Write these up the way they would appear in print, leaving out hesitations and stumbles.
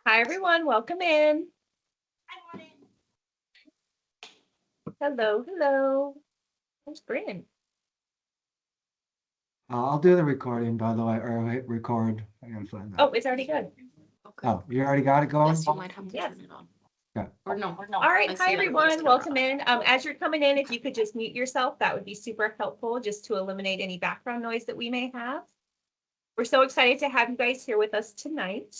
Hi, everyone. Welcome in. Hello, hello. Where's Bryn? I'll do the recording, by the way, or hit record. I gotta find that. Oh, it's already good. Okay. Oh, you already got it going? Yes, you might have to Yes. turn it on. Okay. Or no. All right. I Hi, see everyone's everyone. Welcome in. As you're coming in, if you could just mute yourself, that would be super helpful just to eliminate any background noise that we may have. We're so excited to have you guys here with us tonight.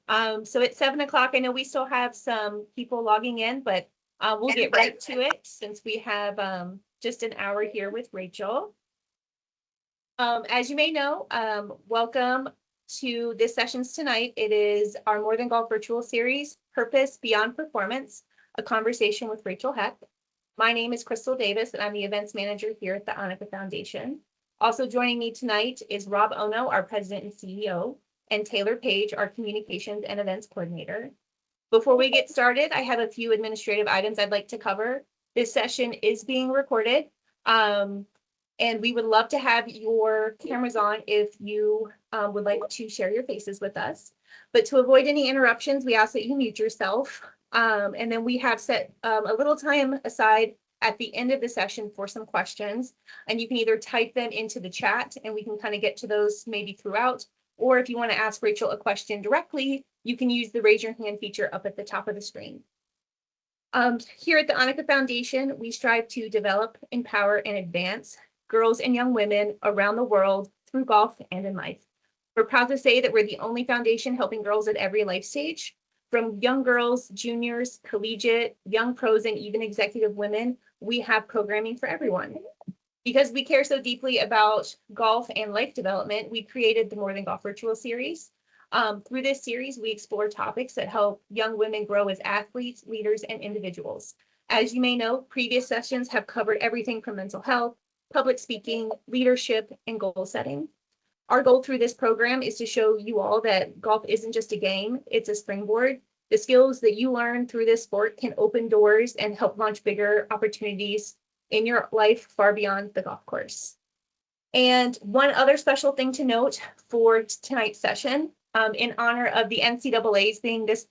So it's 7 o'clock. I know we still have some people logging in, but we'll get right to it since we have just an hour here with Rachel. As you may know, welcome to this session's tonight. It is our More Than Golf virtual series, Purpose Beyond Performance, a conversation with Rachel Heck. My name is Crystal Davis, and I'm the events manager here at the ANNIKA Foundation. Also joining me tonight is Rob Ono, our president and CEO, and Taylor Page, our communications and events coordinator. Before we get started, I have a few administrative items I'd like to cover. This session is being recorded. And we would love to have your cameras on if you would like to share your faces with us. But to avoid any interruptions, we ask that you mute yourself. And then we have set a little time aside at the end of the session for some questions. And you can either type them into the chat and we can kind of get to those maybe throughout. Or if you want to ask Rachel a question directly, you can use the raise your hand feature up at the top of the screen. Here at the ANNIKA Foundation, we strive to develop, empower, and advance girls and young women around the world through golf and in life. We're proud to say that we're the only foundation helping girls at every life stage, from young girls, juniors, collegiate, young pros, and even executive women. We have programming for everyone. Because we care so deeply about golf and life development, we created the More Than Golf virtual series. Through this series, we explore topics that help young women grow as athletes, leaders, and individuals. As you may know, previous sessions have covered everything from mental health, public speaking, leadership, and goal setting. Our goal through this program is to show you all that golf isn't just a game, it's a springboard. The skills that you learn through this sport can open doors and help launch bigger opportunities in your life far beyond the golf course. And one other special thing to note for tonight's session, in honor of the NCAAs being this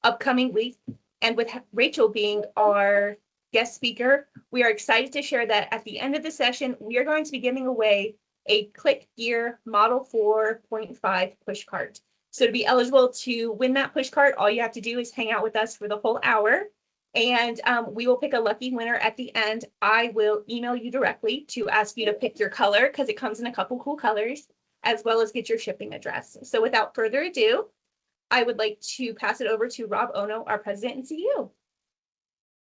upcoming week, and with Rachel being our guest speaker, we are excited to share that at the end of the session, we are going to be giving away a Click Gear Model 4.5 push cart. So to be eligible to win that push cart, all you have to do is hang out with us for the whole hour. And we will pick a lucky winner at the end. I will email you directly to ask you to pick your color because it comes in a couple cool colors, as well as get your shipping address. So without further ado, I would like to pass it over to Rob Ono, our president and CEO.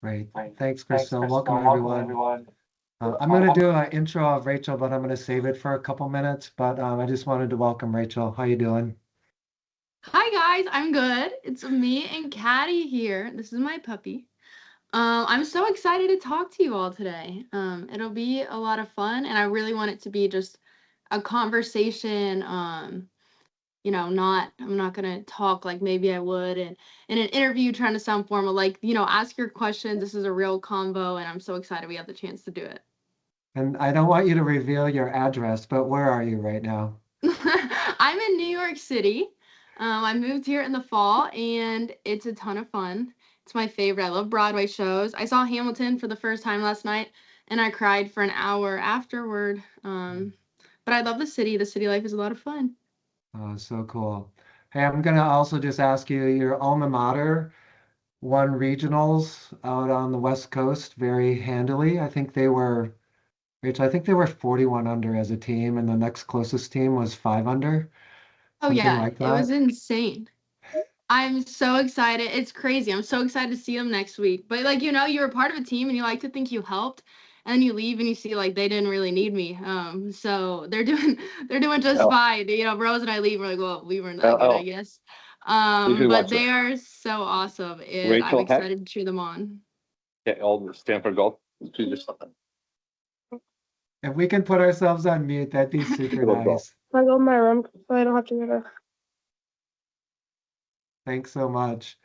Great. Thanks, Crystal. Welcome, everyone. I'm going to do an intro of Rachel, but I'm going to save it for a couple minutes. But I just wanted to welcome Rachel. How you doing? Hi, guys. I'm good. It's me and Caddy here. This is my puppy. I'm so excited to talk to you all today. It'll be a lot of fun, and I really want it to be just a conversation. I'm not gonna talk like maybe I would in an interview trying to sound formal. Like, ask your questions. This is a real convo, and I'm so excited we have the chance to do it. And I don't want you to reveal your address, but where are you right now? I'm in New York City. I moved here in the fall, and it's a ton of fun. It's my favorite. I love Broadway shows. I saw Hamilton for the first time last night, and I cried for an hour afterward. But I love the city. The city life is a lot of fun. Oh, so cool. Hey, I'm going to also just ask you, your alma mater won regionals out on the West Coast very handily. Rachel, I think they were 41 under as a team, and the next closest team was 5 under, Oh something yeah, like it was that. insane. I'm so excited. It's crazy. I'm so excited to see them next week. But you were part of a team and you like to think you helped, and then you leave and you see like they didn't really need me. So they're doing just fine. Rose and I leave. We're like, well, we weren't that good, I guess. But they are so awesome, and I'm excited to cheer them on. Yeah, all the Stanford Golf. If we can put ourselves on mute, that'd be super nice. I go in my room so I don't have to go to. Thanks so much.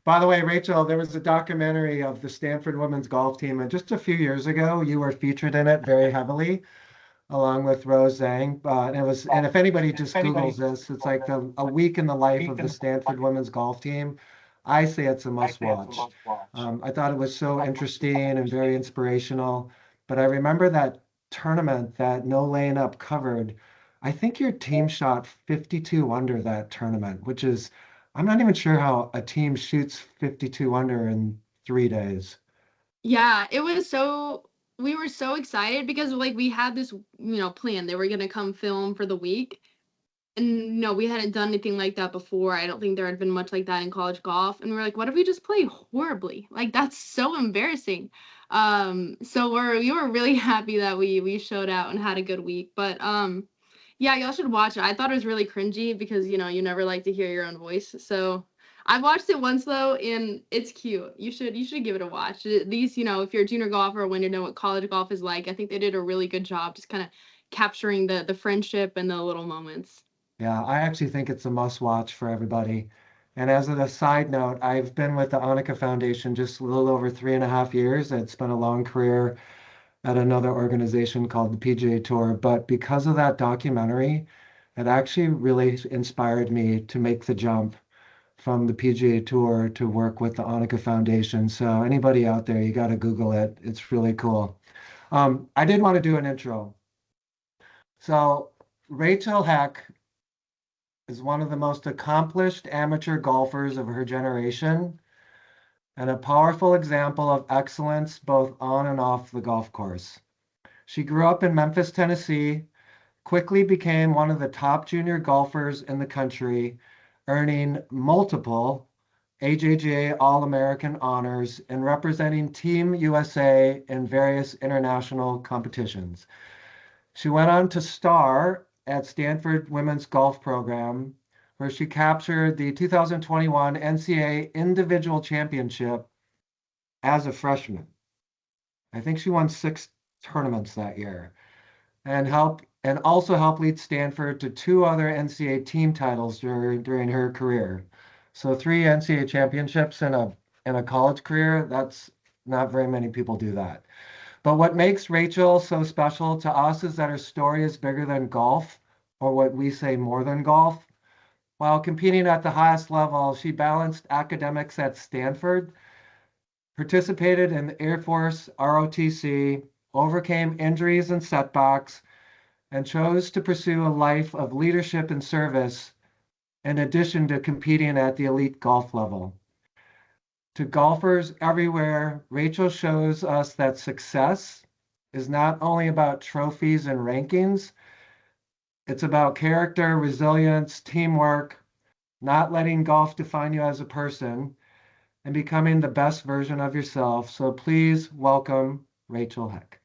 By the way, Rachel, there was a documentary of the Stanford women's golf team, and just a few years ago, you were featured in it very heavily. along with Rose Zhang. And if anybody just Googles this, it's like a week in the life of the Stanford women's golf team. I say it's a must watch. I thought it was so interesting and very inspirational. But I remember that tournament that No Laying Up covered. I think your team shot 52 under that tournament, which is, I'm not even sure how a team shoots 52 under in 3 days. Yeah, we were so excited because like we had this, plan. They were gonna come film for the week. And no, we hadn't done anything like that before. I don't think there had been much like that in college golf. And we were like, what if we just play horribly? Like that's so embarrassing. So we were really happy that we showed out and had a good week. But yeah, y'all should watch it. I thought it was really cringy because you never like to hear your own voice. So I watched it once though, and it's cute. You should give it a watch. At least, if you're a junior golfer or when you know what college golf is like, I think they did a really good job just kind of capturing the friendship and the little moments. Yeah, I actually think it's a must watch for everybody. And as a side note, I've been with the ANNIKA Foundation just a little over 3.5 years. It's been a long career at another organization called the PGA Tour. But because of that documentary, it actually really inspired me to make the jump from the PGA Tour to work with the ANNIKA Foundation. So anybody out there, you got to Google it. It's really cool. I did want to do an intro. So Rachel Heck is one of the most accomplished amateur golfers of her generation and a powerful example of excellence both on and off the golf course. She grew up in Memphis, Tennessee, quickly became one of the top junior golfers in the country, earning multiple AJGA All-American honors and representing Team USA in various international competitions. She went on to star at Stanford Women's Golf Program, where she captured the 2021 NCAA Individual Championship as a freshman. I think she won 6 tournaments that year and also helped lead Stanford to 2 other NCAA team titles during her career. So 3 NCAA championships in a college career, that's not very many people do that. But what makes Rachel so special to us is that her story is bigger than golf, or what we say more than golf. While competing at the highest level, she balanced academics at Stanford, participated in the Air Force ROTC, overcame injuries and setbacks, and chose to pursue a life of leadership and service in addition to competing at the elite golf level. To golfers everywhere, Rachel shows us that success is not only about trophies and rankings, it's about character, resilience, teamwork, not letting golf define you as a person, and becoming the best version of yourself. So please welcome Rachel Heck.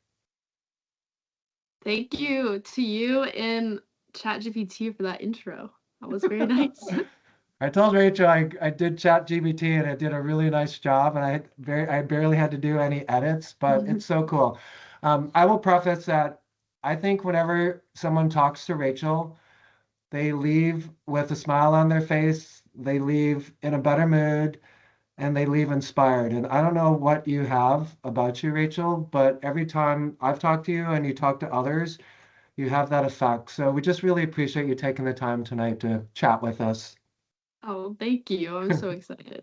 Thank you to you and ChatGPT for that intro. That was very nice. I told Rachel I did ChatGPT and it did a really nice job, and I barely had to do any edits, but it's so cool. I will preface that I think whenever someone talks to Rachel, they leave with a smile on their face, they leave in a better mood, and they leave inspired. And I don't know what you have about you, Rachel, but every time I've talked to you and you talk to others, you have that effect. So we just really appreciate you taking the time tonight to chat with us. Oh, thank you. I'm so excited.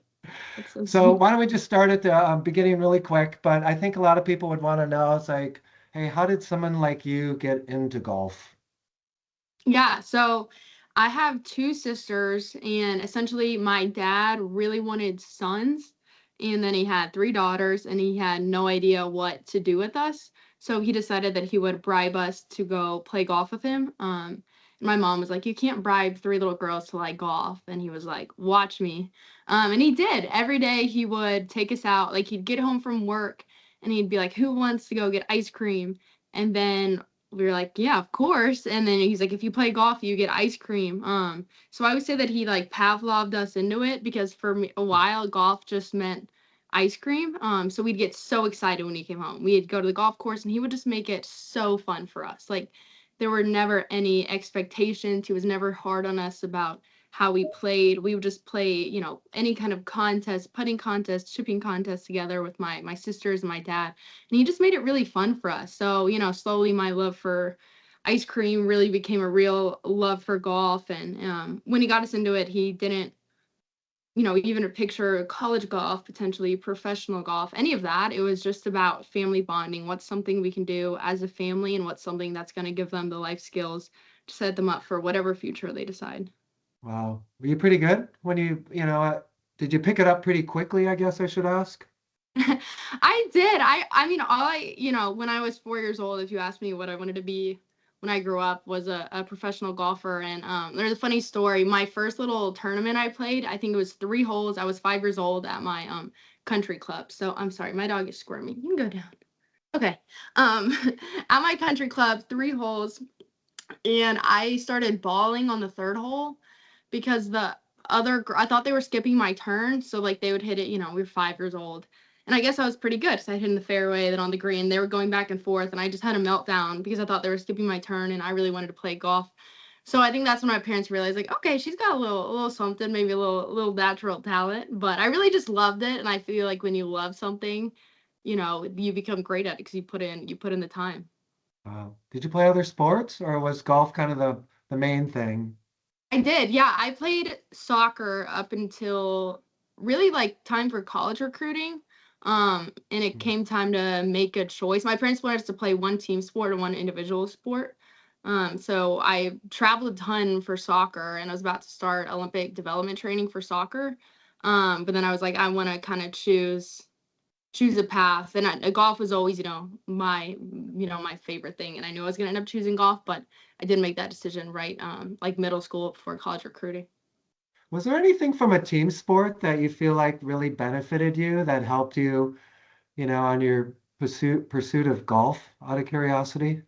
That's so So sweet. why don't we just start at the beginning really quick? But I think a lot of people would want to know, it's like, hey, how did someone like you get into golf? Yeah, so I have 2 sisters, and essentially my dad really wanted sons, and then he had 3 daughters, and he had no idea what to do with us. So he decided that he would bribe us to go play golf with him. And my mom was like, "You can't bribe 3 little girls to like golf." And he was like, "Watch me." And he did. Every day he would take us out. Like he'd get home from work, and he'd be like, "Who wants to go get ice cream?" And then we were like, yeah, of course. And then he's like, if you play golf, you get ice cream. So I would say that he like Pavloved us into it because for me, a while, golf just meant ice cream. So we'd get so excited when he came home. We'd go to the golf course and he would just make it so fun for us. Like there were never any expectations. He was never hard on us about how we played. We would just play, any kind of contest, putting contest, chipping contest together with my sisters and my dad. And he just made it really fun for us. So, slowly my love for ice cream really became a real love for golf. And when he got us into it, he didn't, even a picture college golf, potentially professional golf, any of that. It was just about family bonding. What's something we can do as a family, and what's something that's going to give them the life skills to set them up for whatever future they decide. Wow. Were you pretty good when did you pick it up pretty quickly, I guess I should ask? I did. I mean, when I was 4 years old, if you asked me what I wanted to be when I grew up, was a professional golfer. And there's a funny story. My first little tournament I played, I think it was 3 holes. I was 5 years old at my country club. So I'm sorry, my dog is squirming. You can go down. Okay. At my country club, 3 holes, and I started bawling on the third hole because I thought they were skipping my turn. So like they would hit it, we were 5 years old. And I guess I was pretty good. So I hit in the fairway, then on the green. They were going back and forth, and I just had a meltdown because I thought they were skipping my turn, and I really wanted to play golf. So I think that's when my parents realized, like, okay, she's got a little something, maybe a little natural talent. But I really just loved it, and I feel like when you love something, you become great at it because you put in the time. Wow. Did you play other sports, or was golf kind of the main thing? I did, yeah. I played soccer up until really like time for college recruiting. And it came time to make a choice. My parents wanted us to play one team sport and one individual sport. So I traveled a ton for soccer, and I was about to start Olympic development training for soccer. But then I was like, I want to kind of choose a path. And golf was always, my favorite thing. And I knew I was going to end up choosing golf, but I did make that decision right, like middle school before college recruiting. Was there anything from a team sport that you feel like really benefited you that helped you, on your pursuit of golf, out of curiosity?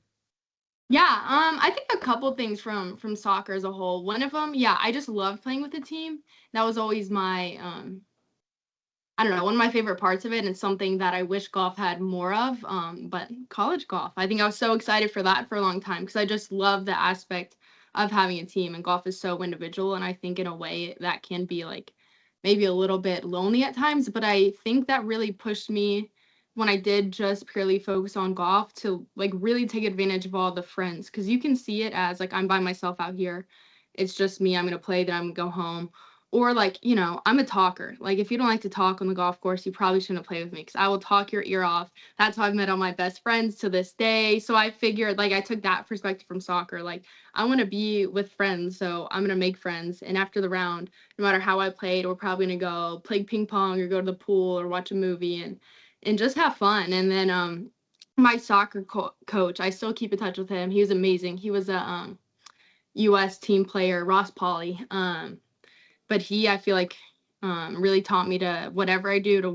Yeah, I think a couple things from soccer as a whole. One of them, yeah, I just loved playing with the team. That was always my I don't know, one of my favorite parts of it, and something that I wish golf had more of. But college golf, I think I was so excited for that for a long time because I just love the aspect of having a team, and golf is so individual. And I think in a way that can be like maybe a little bit lonely at times, but I think that really pushed me when I did just purely focus on golf to like really take advantage of all the friends, because you can see it as like I'm by myself out here. It's just me. I'm gonna play, then I'm gonna go home. Or like, I'm a talker. Like if you don't like to talk on the golf course, you probably shouldn't play with me because I will talk your ear off. That's how I've met all my best friends to this day. So I figured like I took that perspective from soccer. Like I want to be with friends, so I'm gonna make friends. And after the round, no matter how I played, we're probably gonna go play ping pong or go to the pool or watch a movie and just have fun. And then my soccer coach, I still keep in touch with him. He was amazing. He was a U.S. team player, Ross Polly. But I feel like really taught me to whatever I do to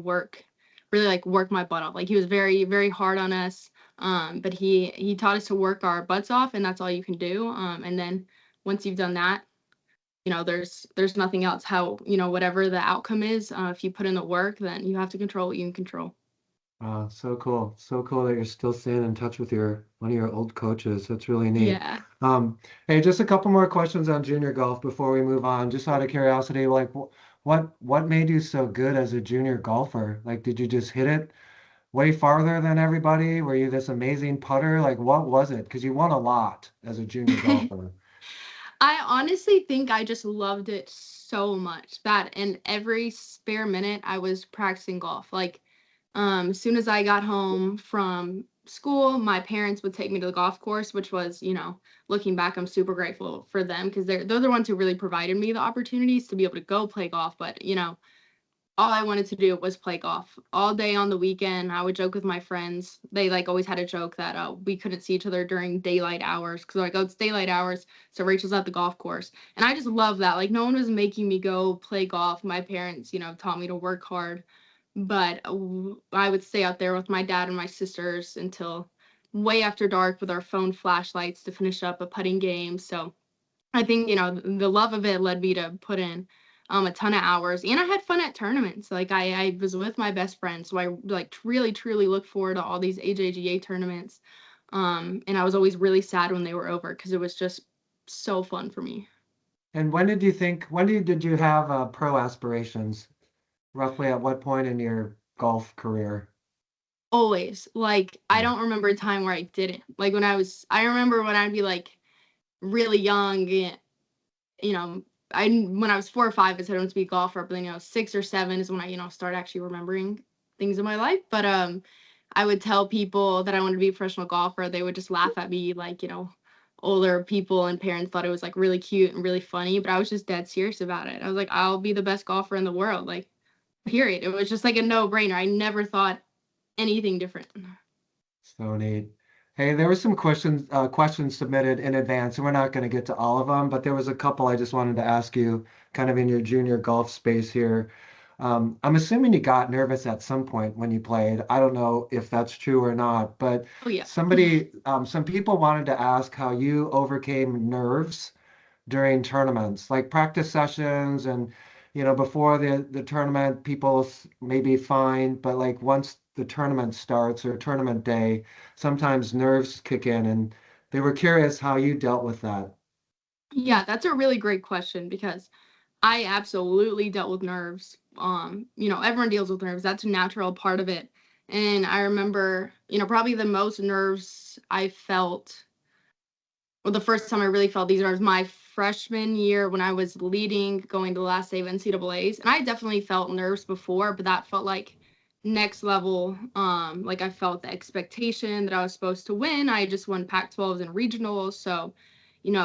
really like work my butt off. Like he was very, very hard on us. But he taught us to work our butts off, and that's all you can do. And then once you've done that, there's nothing else. How, whatever the outcome is, if you put in the work, then you have to control what you can control. So cool. So cool that you're still staying in touch with one of your old coaches. That's really neat. Yeah. Hey, just a couple more questions on junior golf before we move on. Just out of curiosity, like what made you so good as a junior golfer? Like, did you just hit it way farther than everybody? Were you this amazing putter? Like, what was it? Because you won a lot as a junior golfer. I honestly think I just loved it so much that in every spare minute I was practicing golf. Like, as soon as I got home from school, my parents would take me to the golf course, which was, looking back, I'm super grateful for them because they're the ones who really provided me the opportunities to be able to go play golf. But, all I wanted to do was play golf all day on the weekend. I would joke with my friends. They like always had a joke that we couldn't see each other during daylight hours because like, oh, it's daylight hours. So Rachel's at the golf course. And I just love that. Like no one was making me go play golf. My parents, taught me to work hard. But I would stay out there with my dad and my sisters until way after dark with our phone flashlights to finish up a putting game. So I think, the love of it led me to put in a ton of hours, and I had fun at tournaments. Like I was with my best friend, so I like really truly look forward to all these AJGA tournaments. And I was always really sad when they were over because it was just so fun for me. And when did you have pro aspirations? Roughly at what point in your golf career? always. Like, I don't remember a time where I didn't. Like, I remember when I'd be like really young, you know, when I was 4 or 5, I said I wanted to be a golfer, but then, 6 or 7 is when I, started actually remembering things in my life. But I would tell people that I wanted to be a professional golfer. They would just laugh at me, like, older people and parents thought it was like really cute and really funny, but I was just dead serious about it. I was like, I'll be the best golfer in the world, like, period. It was just like a no-brainer. I never thought anything different. So neat. Hey, there were some questions submitted in advance, and we're not going to get to all of them, but there was a couple I just wanted to ask you, kind of in your junior golf space here. I'm assuming you got nervous at some point when you played. I don't know if that's true or not, but Oh yeah. some people wanted to ask how you overcame nerves during tournaments, like practice sessions and before the tournament, people may be fine, but like once the tournament starts or tournament day, sometimes nerves kick in, and they were curious how you dealt with that. Yeah, that's a really great question because I absolutely dealt with nerves. Everyone deals with nerves. That's a natural part of it. And I remember, probably the most nerves I felt, well, the first time I really felt these nerves, my freshman year when I was leading, going to the last day of NCAAs. And I definitely felt nerves before, but that felt like next level. Like I felt the expectation that I was supposed to win. I just won Pac-12s and regionals. So,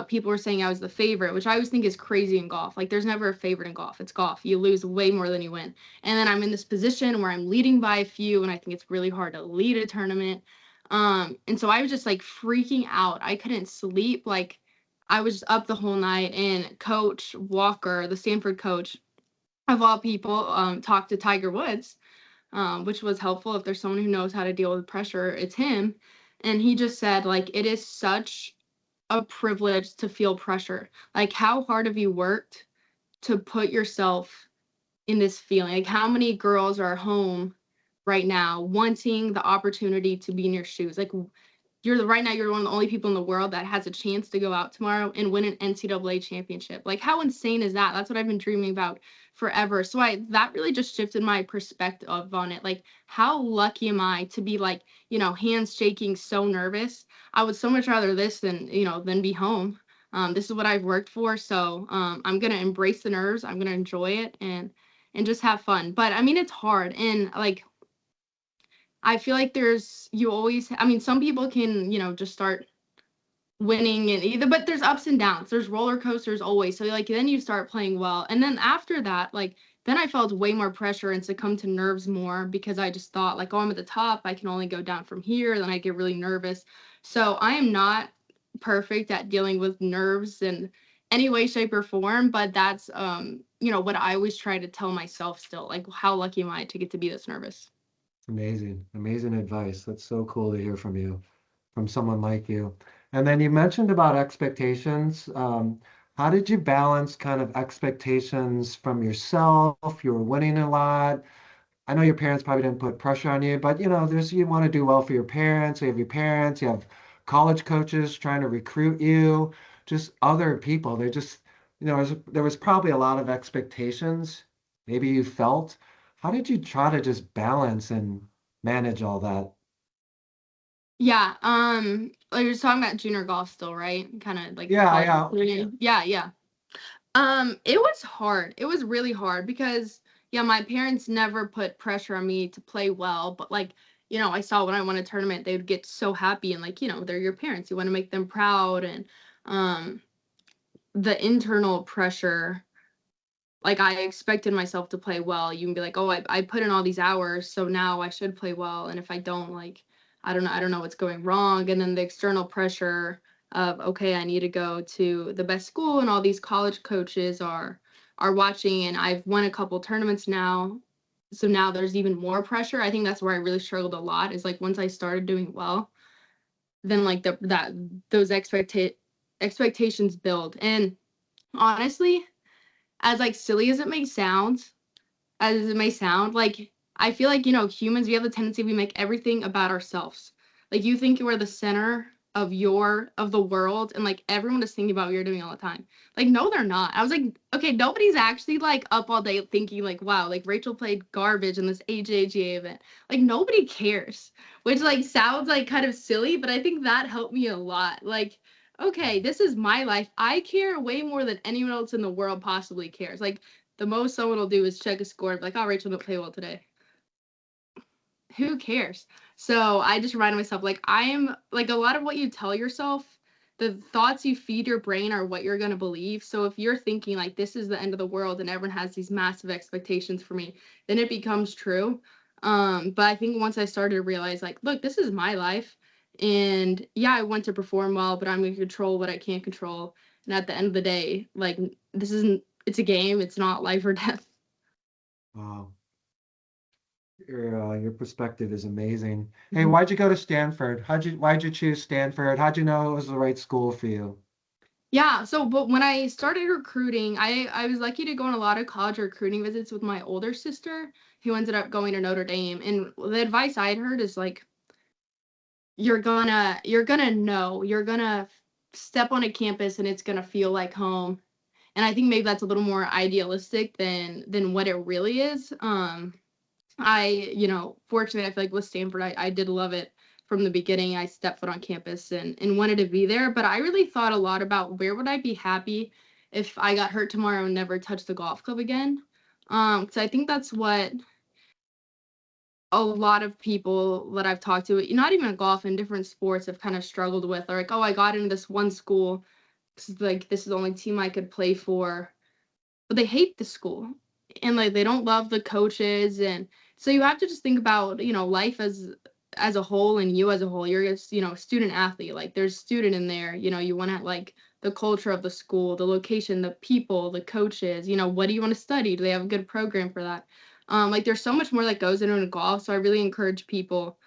people were saying I was the favorite, which I always think is crazy in golf. Like there's never a favorite in golf. It's golf. You lose way more than you win. And then I'm in this position where I'm leading by a few, and I think it's really hard to lead a tournament. And so I was just like freaking out. I couldn't sleep. Like I was just up the whole night, and Coach Walker, the Stanford coach of all people, talked to Tiger Woods, which was helpful. If there's someone who knows how to deal with pressure, it's him. And he just said, like, it is such a privilege to feel pressure. Like, how hard have you worked to put yourself in this feeling? Like, how many girls are home right now wanting the opportunity to be in your shoes? Like, right now you're one of the only people in the world that has a chance to go out tomorrow and win an NCAA championship. Like, how insane is that? That's what I've been dreaming about forever. So that really just shifted my perspective on it. Like, how lucky am I to be like, hands shaking, so nervous. I would so much rather this than be home. This is what I've worked for. So I'm gonna embrace the nerves. I'm gonna enjoy it and just have fun. But I mean, it's hard. And like, I feel like some people can, just start winning and either, but there's ups and downs. There's roller coasters always. So like, then you start playing well. And then after that, like, then I felt way more pressure and succumbed to nerves more because I just thought like, oh, I'm at the top. I can only go down from here. Then I get really nervous. So I am not perfect at dealing with nerves in any way, shape, or form. But that's, what I always try to tell myself still, like, how lucky am I to get to be this nervous? Amazing, amazing advice. That's so cool to hear from you, from someone like you. And then you mentioned about expectations. How did you balance kind of expectations from yourself? You were winning a lot. I know your parents probably didn't put pressure on you, but you want to do well for your parents. You have your parents, you have college coaches trying to recruit you, just other people. They just, there was probably a lot of expectations. Maybe you felt. How did you try to just balance and manage all that? Yeah, like you're talking about junior golf still, right? Kind of like Yeah, college yeah. recruiting. Yeah. It was hard. It was really hard because yeah, my parents never put pressure on me to play well, but like, I saw when I won a tournament, they would get so happy and like, they're your parents. You want to make them proud and um the internal pressure, like I expected myself to play well. You can be like, oh, I put in all these hours, so now I should play well. And if I don't, like, I don't know what's going wrong. And then the external pressure of, okay, I need to go to the best school, and all these college coaches are watching, and I've won a couple tournaments now. So now there's even more pressure. I think that's where I really struggled a lot, is like once I started doing well, then like those expectations build. And honestly, as like silly as it may sound, like I feel like, humans, we have the tendency we make everything about ourselves. Like you think we're the center of the world, and like everyone is thinking about what you're doing all the time. Like, no, they're not. I was like, okay, nobody's actually like up all day thinking like, wow, like Rachel played garbage in this AJGA event. Like, nobody cares, which like sounds like kind of silly, but I think that helped me a lot. Like, okay, this is my life. I care way more than anyone else in the world possibly cares. Like, the most someone will do is check a score and be like, oh, Rachel didn't play well today. Who cares? So I just reminded myself, like, I am, like, a lot of what you tell yourself, the thoughts you feed your brain are what you're going to believe. So if you're thinking, like, this is the end of the world and everyone has these massive expectations for me, then it becomes true. But I think once I started to realize, like, look, this is my life. And yeah, I want to perform well, but I'm going to control what I can't control. And at the end of the day, like, it's a game. It's not life or death. Wow. Your perspective is amazing. Hey, why'd you go to Stanford? Why'd you choose Stanford? How'd you know it was the right school for you? Yeah, so but when I started recruiting, I was lucky to go on a lot of college recruiting visits with my older sister, who ended up going to Notre Dame. And the advice I had heard is like, you're gonna step on a campus and it's gonna feel like home. And I think maybe that's a little more idealistic than what it really is. Fortunately, I feel like with Stanford, I did love it from the beginning. I stepped foot on campus and wanted to be there, but I really thought a lot about where would I be happy if I got hurt tomorrow and never touched the golf club again. Because I think that's what a lot of people that I've talked to, not even in golf, in different sports, have kind of struggled with. Or like, oh, I got into this one school, like this is the only team I could play for, but they hate the school and like they don't love the coaches. And so you have to just think about, life as a whole, and you as a whole. You're just, student athlete, like there's student in there, you want to like the culture of the school, the location, the people, the coaches, what do you want to study? Do they have a good program for that? Like there's so much more that goes into golf. So I really encourage people,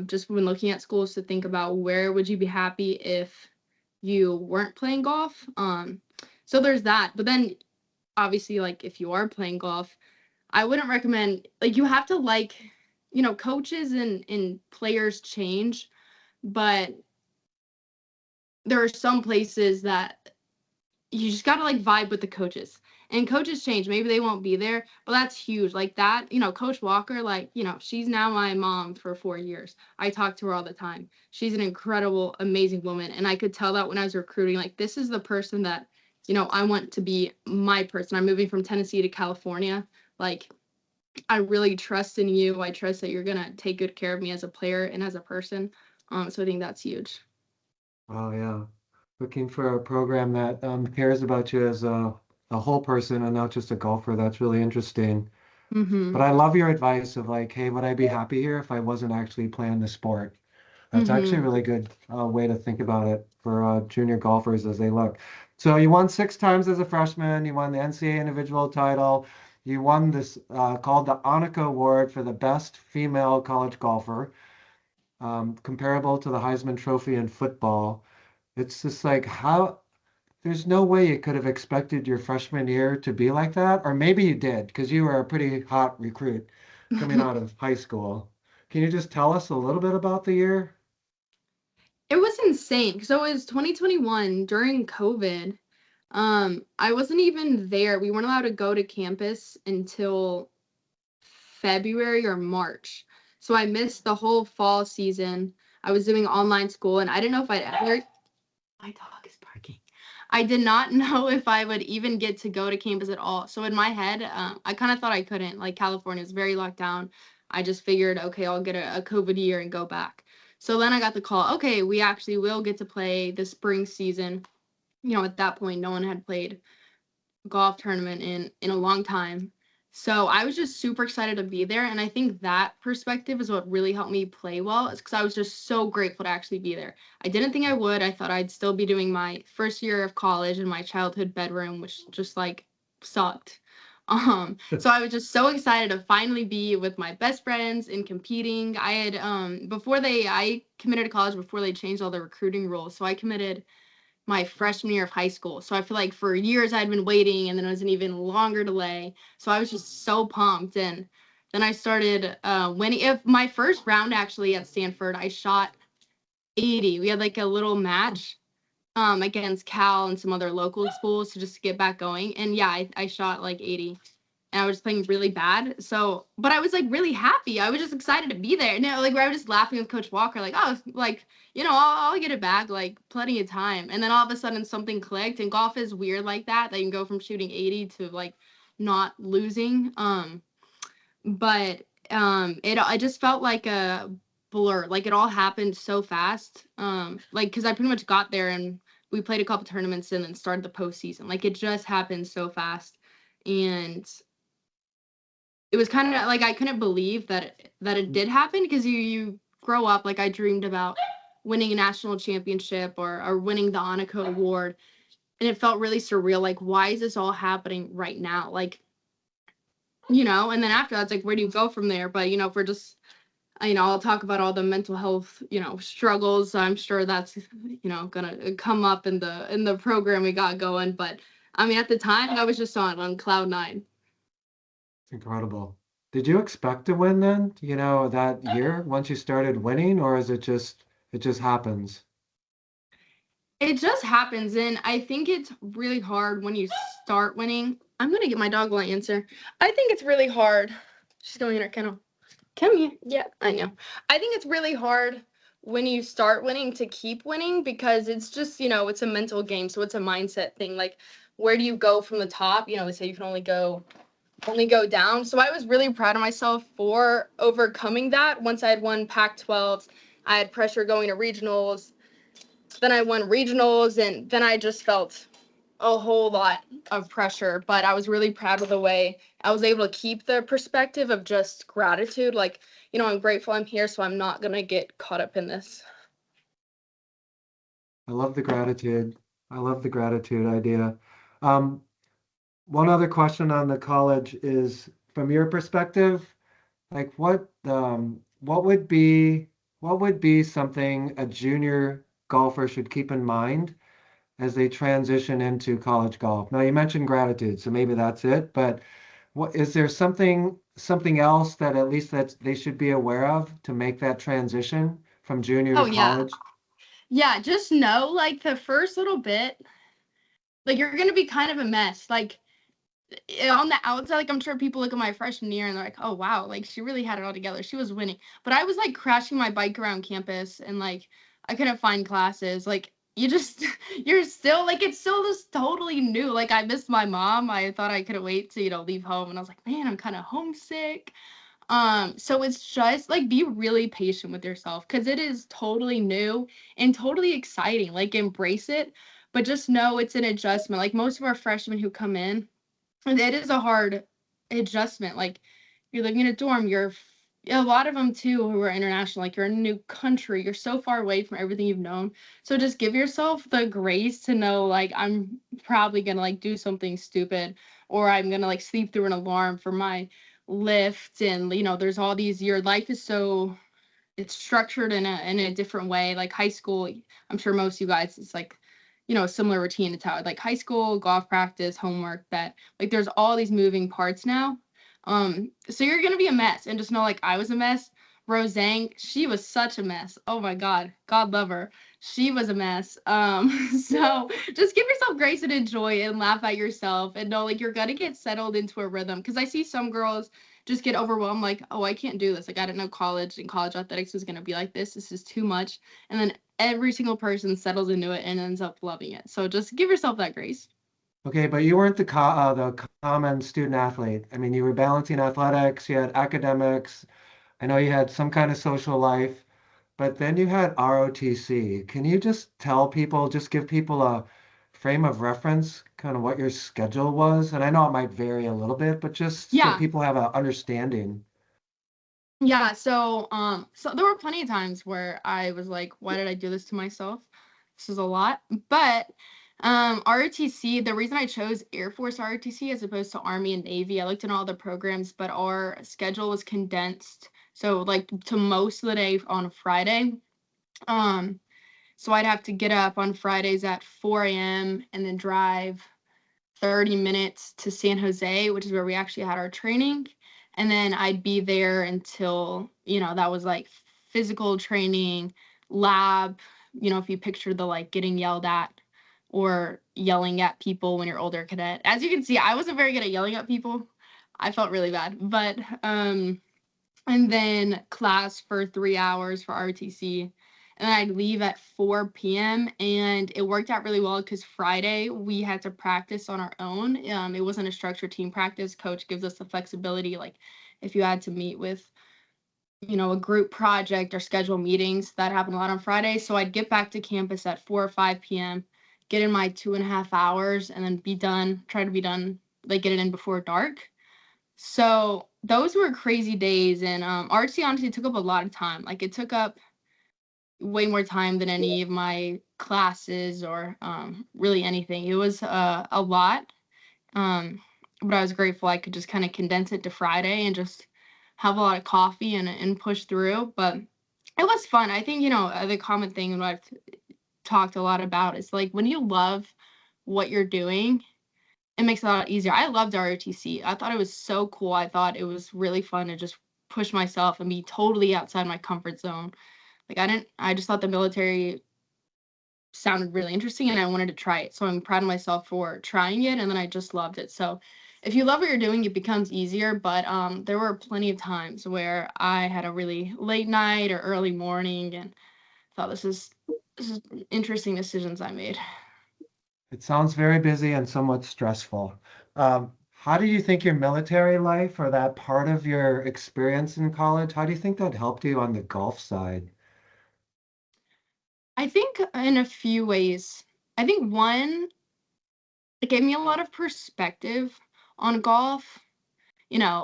just when looking at schools, to think about where would you be happy if you weren't playing golf. So there's that. But then obviously, like if you are playing golf, I wouldn't recommend, like you have to like, coaches and players change, but there are some places that you just got to like vibe with the coaches, and coaches change. Maybe they won't be there, but that's huge. Like that, Coach Walker, like, she's now my mom for 4 years. I talk to her all the time. She's an incredible, amazing woman. And I could tell that when I was recruiting, like this is the person that, I want to be my person. I'm moving from Tennessee to California. Like, I really trust in you. I trust that you're going to take good care of me as a player and as a person. So I think that's huge. Oh yeah. Looking for a program that cares about you as a whole person and not just a golfer. That's really interesting. Mm-hmm. But I love your advice of like, hey, would I be happy here if I wasn't actually playing the sport? That's actually a Mm-hmm. really good way to think about it for junior golfers as they look. So you won 6 times as a freshman. You won the NCAA individual title. You won this called the ANNIKA Award for the best female college golfer, comparable to the Heisman Trophy in football. It's just like how there's no way you could have expected your freshman year to be like that. Or maybe you did, because you were a pretty hot recruit coming out of high school. Can you just tell us a little bit about the year? It was insane. So it was 2021 during COVID. I wasn't even there. We weren't allowed to go to campus until February or March. So I missed the whole fall season. I was doing online school, and I didn't know if I'd ever. My dog is barking. I did not know if I would even get to go to campus at all. So in my head, I kind of thought I couldn't. Like California is very locked down. I just figured, okay, I'll get a COVID year and go back. So then I got the call, okay, we actually will get to play the spring season. At that point, no one had played a golf tournament in a long time. So I was just super excited to be there. And I think that perspective is what really helped me play well, is because I was just so grateful to actually be there. I didn't think I would. I thought I'd still be doing my first year of college in my childhood bedroom, which just like sucked. So I was just so excited to finally be with my best friends and competing. I had I committed to college before they changed all the recruiting rules. So I committed my freshman year of high school. So I feel like for years I'd been waiting, and then it was an even longer delay. So I was just so pumped. And then I started winning. If my first round actually at Stanford, I shot 80. We had like a little match against Cal and some other local schools to just get back going. And yeah, I shot like 80. And I was playing really bad. So, but I was like really happy. I was just excited to be there. No, like where I was just laughing with Coach Walker, like, oh, like, I'll get it back, like plenty of time. And then all of a sudden something clicked. And golf is weird like that. That you can go from shooting 80 to like not losing. But I just felt like a blur. Like it all happened so fast. Like because I pretty much got there and we played a couple tournaments and then started the postseason. Like it just happened so fast. And it was kind of like I couldn't believe that it did happen because you grow up like I dreamed about winning a national championship or winning the ANNIKA Award, and it felt really surreal. Like why is this all happening right now? Like and then after that's like where do you go from there? But if we're just I'll talk about all the mental health struggles. I'm sure that's gonna come up in the program we got going. But I mean at the time I was just on cloud nine. Incredible. Did you expect to win then, that year once you started winning, or is it just happens? It just happens, and I think it's really hard when you start winning. I'm gonna get my dog will answer. I think it's really hard. She's going in her kennel. Come here. Yeah, I know. I think it's really hard when you start winning to keep winning because it's just, it's a mental game. So it's a mindset thing. Like, where do you go from the top? They say you can only go down. So I was really proud of myself for overcoming that. Once I had won Pac-12s, I had pressure going to regionals. Then I won regionals, and then I just felt a whole lot of pressure. But I was really proud of the way I was able to keep the perspective of just gratitude. Like, I'm grateful I'm here, so I'm not going to get caught up in this. I love the gratitude. I love the gratitude idea. One other question on the college is, from your perspective, like what would be something a junior golfer should keep in mind as they transition into college golf? Now you mentioned gratitude, so maybe that's it, but what is there something else that at least that they should be aware of to make that transition from junior Oh, to yeah. college? Yeah, just know, like, the first little bit, like, you're going to be kind of a mess. Like, on the outside, like I'm sure people look at my freshman year and they're like, oh wow, like she really had it all together. She was winning. But I was like crashing my bike around campus and like I couldn't find classes. Like you're still like it's still just totally new. Like I missed my mom. I thought I couldn't wait to, leave home and I was like, man, I'm kind of homesick. So it's just like be really patient with yourself because it is totally new and totally exciting. Like embrace it, but just know it's an adjustment. Like most of our freshmen who come in, and it is a hard adjustment. Like you're living in a dorm, a lot of them too who are international, like you're in a new country, you're so far away from everything you've known. So just give yourself the grace to know like I'm probably gonna like do something stupid or I'm gonna like sleep through an alarm for my lift. And there's all these, your life is so it's structured in a different way. Like high school, I'm sure most of you guys, it's like, a similar routine. It's how like high school, golf practice, homework, that like there's all these moving parts now. So you're gonna be a mess and just know like I was a mess. Rosang, she was such a mess. Oh my God, God love her. She was a mess. So just give yourself grace and enjoy and laugh at yourself and know like you're gonna get settled into a rhythm. Cause I see some girls just get overwhelmed like, oh, I can't do this. Like I didn't know college and college athletics was gonna be like this. This is too much. And then every single person settles into it and ends up loving it. So just give yourself that grace. Okay, but you weren't the common student athlete. I mean, you were balancing athletics, you had academics. I know you had some kind of social life, but then you had ROTC. Can you just tell people, just give people a frame of reference, kind of what your schedule was? And I know it might vary a little bit, but just so Yeah. people have an understanding. Yeah, so there were plenty of times where I was like, why did I do this to myself? This is a lot. But ROTC, the reason I chose Air Force ROTC as opposed to Army and Navy, I looked at all the programs, but our schedule was condensed. So like to most of the day on Friday. So I'd have to get up on Fridays at 4 a.m. and then drive 30 minutes to San Jose, which is where we actually had our training. And then I'd be there until, that was like physical training, lab, if you picture the like getting yelled at or yelling at people when you're older cadet. As you can see, I wasn't very good at yelling at people. I felt really bad. But and then class for 3 hours for ROTC. And then I'd leave at 4 p.m. And it worked out really well because Friday we had to practice on our own. It wasn't a structured team practice. Coach gives us the flexibility, like if you had to meet with, a group project or schedule meetings, that happened a lot on Friday. So I'd get back to campus at 4 or 5 p.m., get in my 2.5 hours, and then try to be done, like get it in before dark. So those were crazy days. And RC honestly took up a lot of time. Like it took up way more time than any of my classes or really anything. It was a lot. But I was grateful I could just kind of condense it to Friday and just have a lot of coffee and push through. But it was fun. I think, the common thing that I've talked a lot about is like when you love what you're doing, it makes it a lot easier. I loved ROTC. I thought it was so cool. I thought it was really fun to just push myself and be totally outside my comfort zone. Like I just thought the military sounded really interesting and I wanted to try it. So I'm proud of myself for trying it, and then I just loved it. So if you love what you're doing, it becomes easier. But there were plenty of times where I had a really late night or early morning and thought this is interesting decisions I made. It sounds very busy and somewhat stressful. How do you think your military life or that part of your experience in college, how do you think that helped you on the golf side? I think in a few ways. I think one, it gave me a lot of perspective on golf,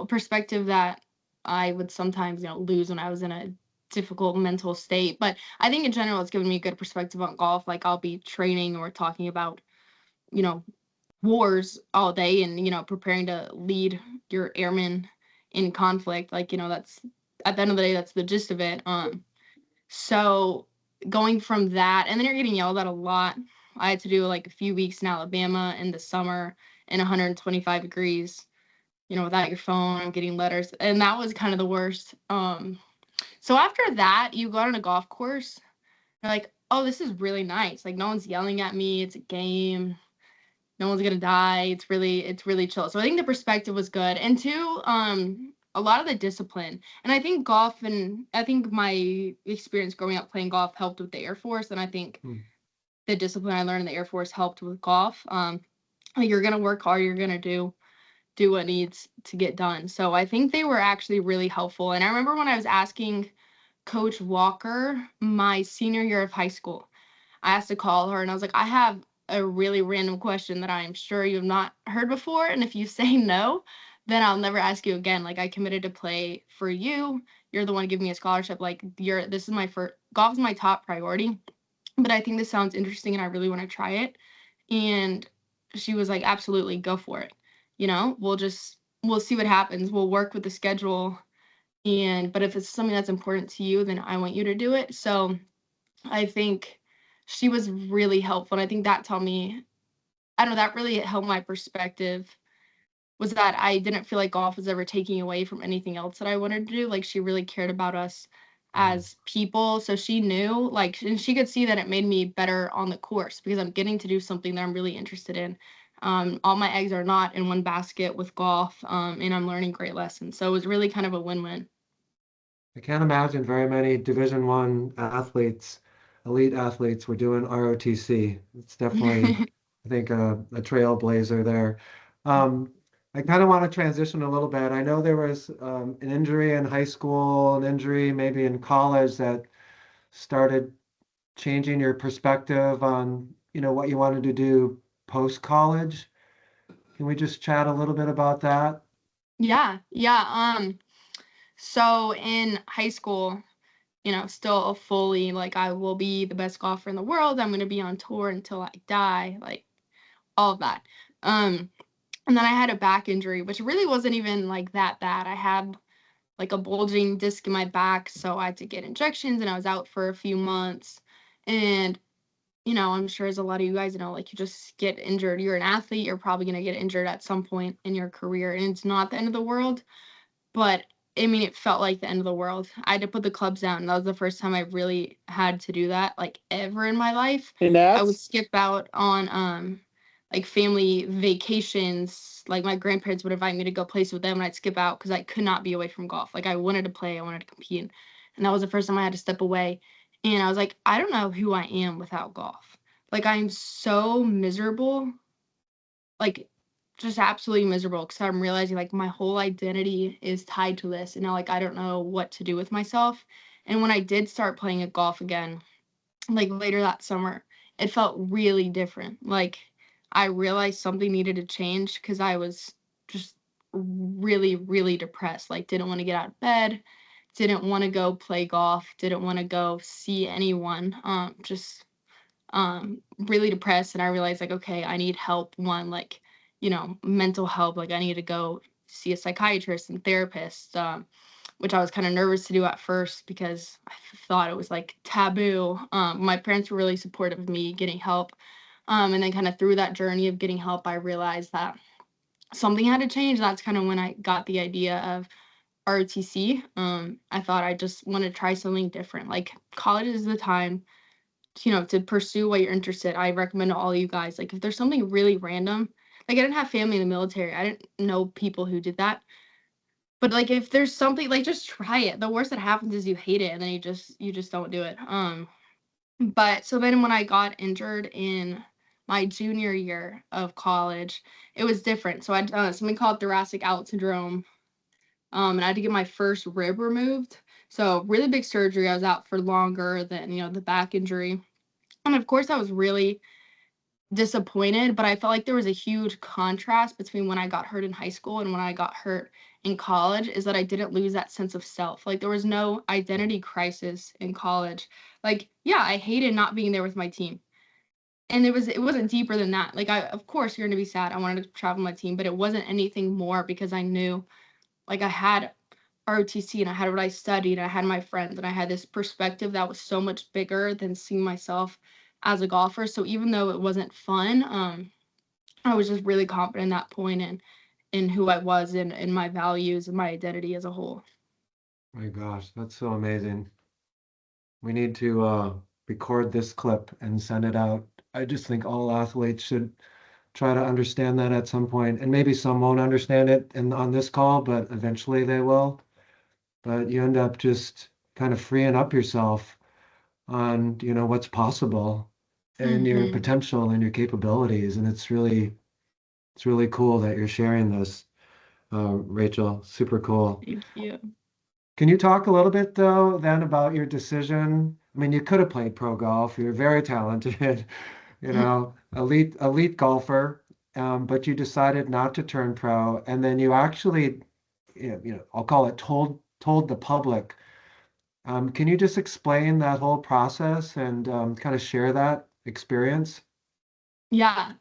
perspective that I would sometimes, lose when I was in a difficult mental state. But I think in general, it's given me a good perspective on golf. Like I'll be training or talking about, you know, wars all day and, preparing to lead your airmen in conflict. Like, that's at the end of the day, that's the gist of it. So going from that, and then you're getting yelled at a lot. I had to do like a few weeks in Alabama in the summer in 125 degrees, without your phone, getting letters. And that was kind of the worst. So after that, you go on a golf course, you're like, oh, this is really nice. Like no one's yelling at me. It's a game. No one's gonna die. It's really chill. So I think the perspective was good. And two, a lot of the discipline. And I think my experience growing up playing golf helped with the Air Force. And I think the discipline I learned in the Air Force helped with golf. Like you're gonna work hard, you're gonna do what needs to get done. So I think they were actually really helpful. And I remember when I was asking Coach Walker my senior year of high school, I asked to call her and I was like, I have a really random question that I'm sure you've not heard before. And if you say no, then I'll never ask you again. Like I committed to play for you. You're the one giving me a scholarship. Like this is my first, golf is my top priority, but I think this sounds interesting and I really want to try it. And she was like, absolutely, go for it. We'll see what happens. We'll work with the schedule. But if it's something that's important to you, then I want you to do it. So I think she was really helpful. And I think that taught me, I don't know, that really helped my perspective, was that I didn't feel like golf was ever taking away from anything else that I wanted to do. Like she really cared about us as people. So she knew, like, and she could see that it made me better on the course because I'm getting to do something that I'm really interested in. All my eggs are not in one basket with golf, and I'm learning great lessons. So it was really kind of a win-win. I can't imagine very many Division I athletes, elite athletes, were doing ROTC. It's definitely, I think, a trailblazer there. I kind of want to transition a little bit. I know there was an injury in high school, an injury maybe in college that started changing your perspective on, what you wanted to do post-college. Can we just chat a little bit about that? Yeah. So in high school, still fully like I will be the best golfer in the world. I'm going to be on tour until I die, like all of that. And then I had a back injury, which really wasn't even like that bad. I had like a bulging disc in my back, so I had to get injections and I was out for a few months. And, I'm sure as a lot of you guys know, like you just get injured. You're an athlete, you're probably going to get injured at some point in your career, and it's not the end of the world. But I mean, it felt like the end of the world. I had to put the clubs down. That was the first time I really had to do that, like, ever in my life. Hey, I would Nats. skip out on like family vacations. Like my grandparents would invite me to go place with them, and I'd skip out because I could not be away from golf. Like I wanted to play, I wanted to compete, and that was the first time I had to step away. And I was like, I don't know who I am without golf. Like I'm so miserable, like just absolutely miserable because I'm realizing like my whole identity is tied to this, and now like I don't know what to do with myself. And when I did start playing at golf again, like later that summer, it felt really different. Like I realized something needed to change because I was just really, really depressed. Like didn't want to get out of bed, didn't want to go play golf, didn't want to go see anyone. Just really depressed. And I realized like, okay, I need help. One, like, mental help. Like I need to go see a psychiatrist and therapist. Which I was kind of nervous to do at first because I thought it was like taboo. My parents were really supportive of me getting help. And then kind of through that journey of getting help, I realized that something had to change. That's kind of when I got the idea of ROTC. I thought I just want to try something different. Like college is the time, to pursue what you're interested. I recommend to all you guys, like if there's something really random, like I didn't have family in the military. I didn't know people who did that. But like if there's something, like just try it. The worst that happens is you hate it and then you just don't do it. But so then when I got injured in my junior year of college, it was different. So I had something called thoracic outlet syndrome. And I had to get my first rib removed. So really big surgery. I was out for longer than, the back injury. And of course I was really disappointed, but I felt like there was a huge contrast between when I got hurt in high school and when I got hurt in college, is that I didn't lose that sense of self. Like there was no identity crisis in college. Like, yeah, I hated not being there with my team. And it wasn't deeper than that. Like of course you're gonna be sad. I wanted to travel my team, but it wasn't anything more because I knew like I had ROTC and I had what I studied, and I had my friends, and I had this perspective that was so much bigger than seeing myself as a golfer. So even though it wasn't fun, I was just really confident in that point and in who I was and my values and my identity as a whole. My gosh, that's so amazing. We need to record this clip and send it out. I just think all athletes should try to understand that at some point, and maybe some won't understand it on this call, but eventually they will. But you end up just kind of freeing up yourself on, what's possible and your Mm-hmm. potential and your capabilities. And it's really cool that you're sharing this, Rachel. Super cool. Thank you. Can you talk a little bit though then about your decision? I mean, you could have played pro golf. You're very talented, elite golfer, but you decided not to turn pro, and then you actually, I'll call it told the public. Can you just explain that whole process and kind of share that experience? Yeah.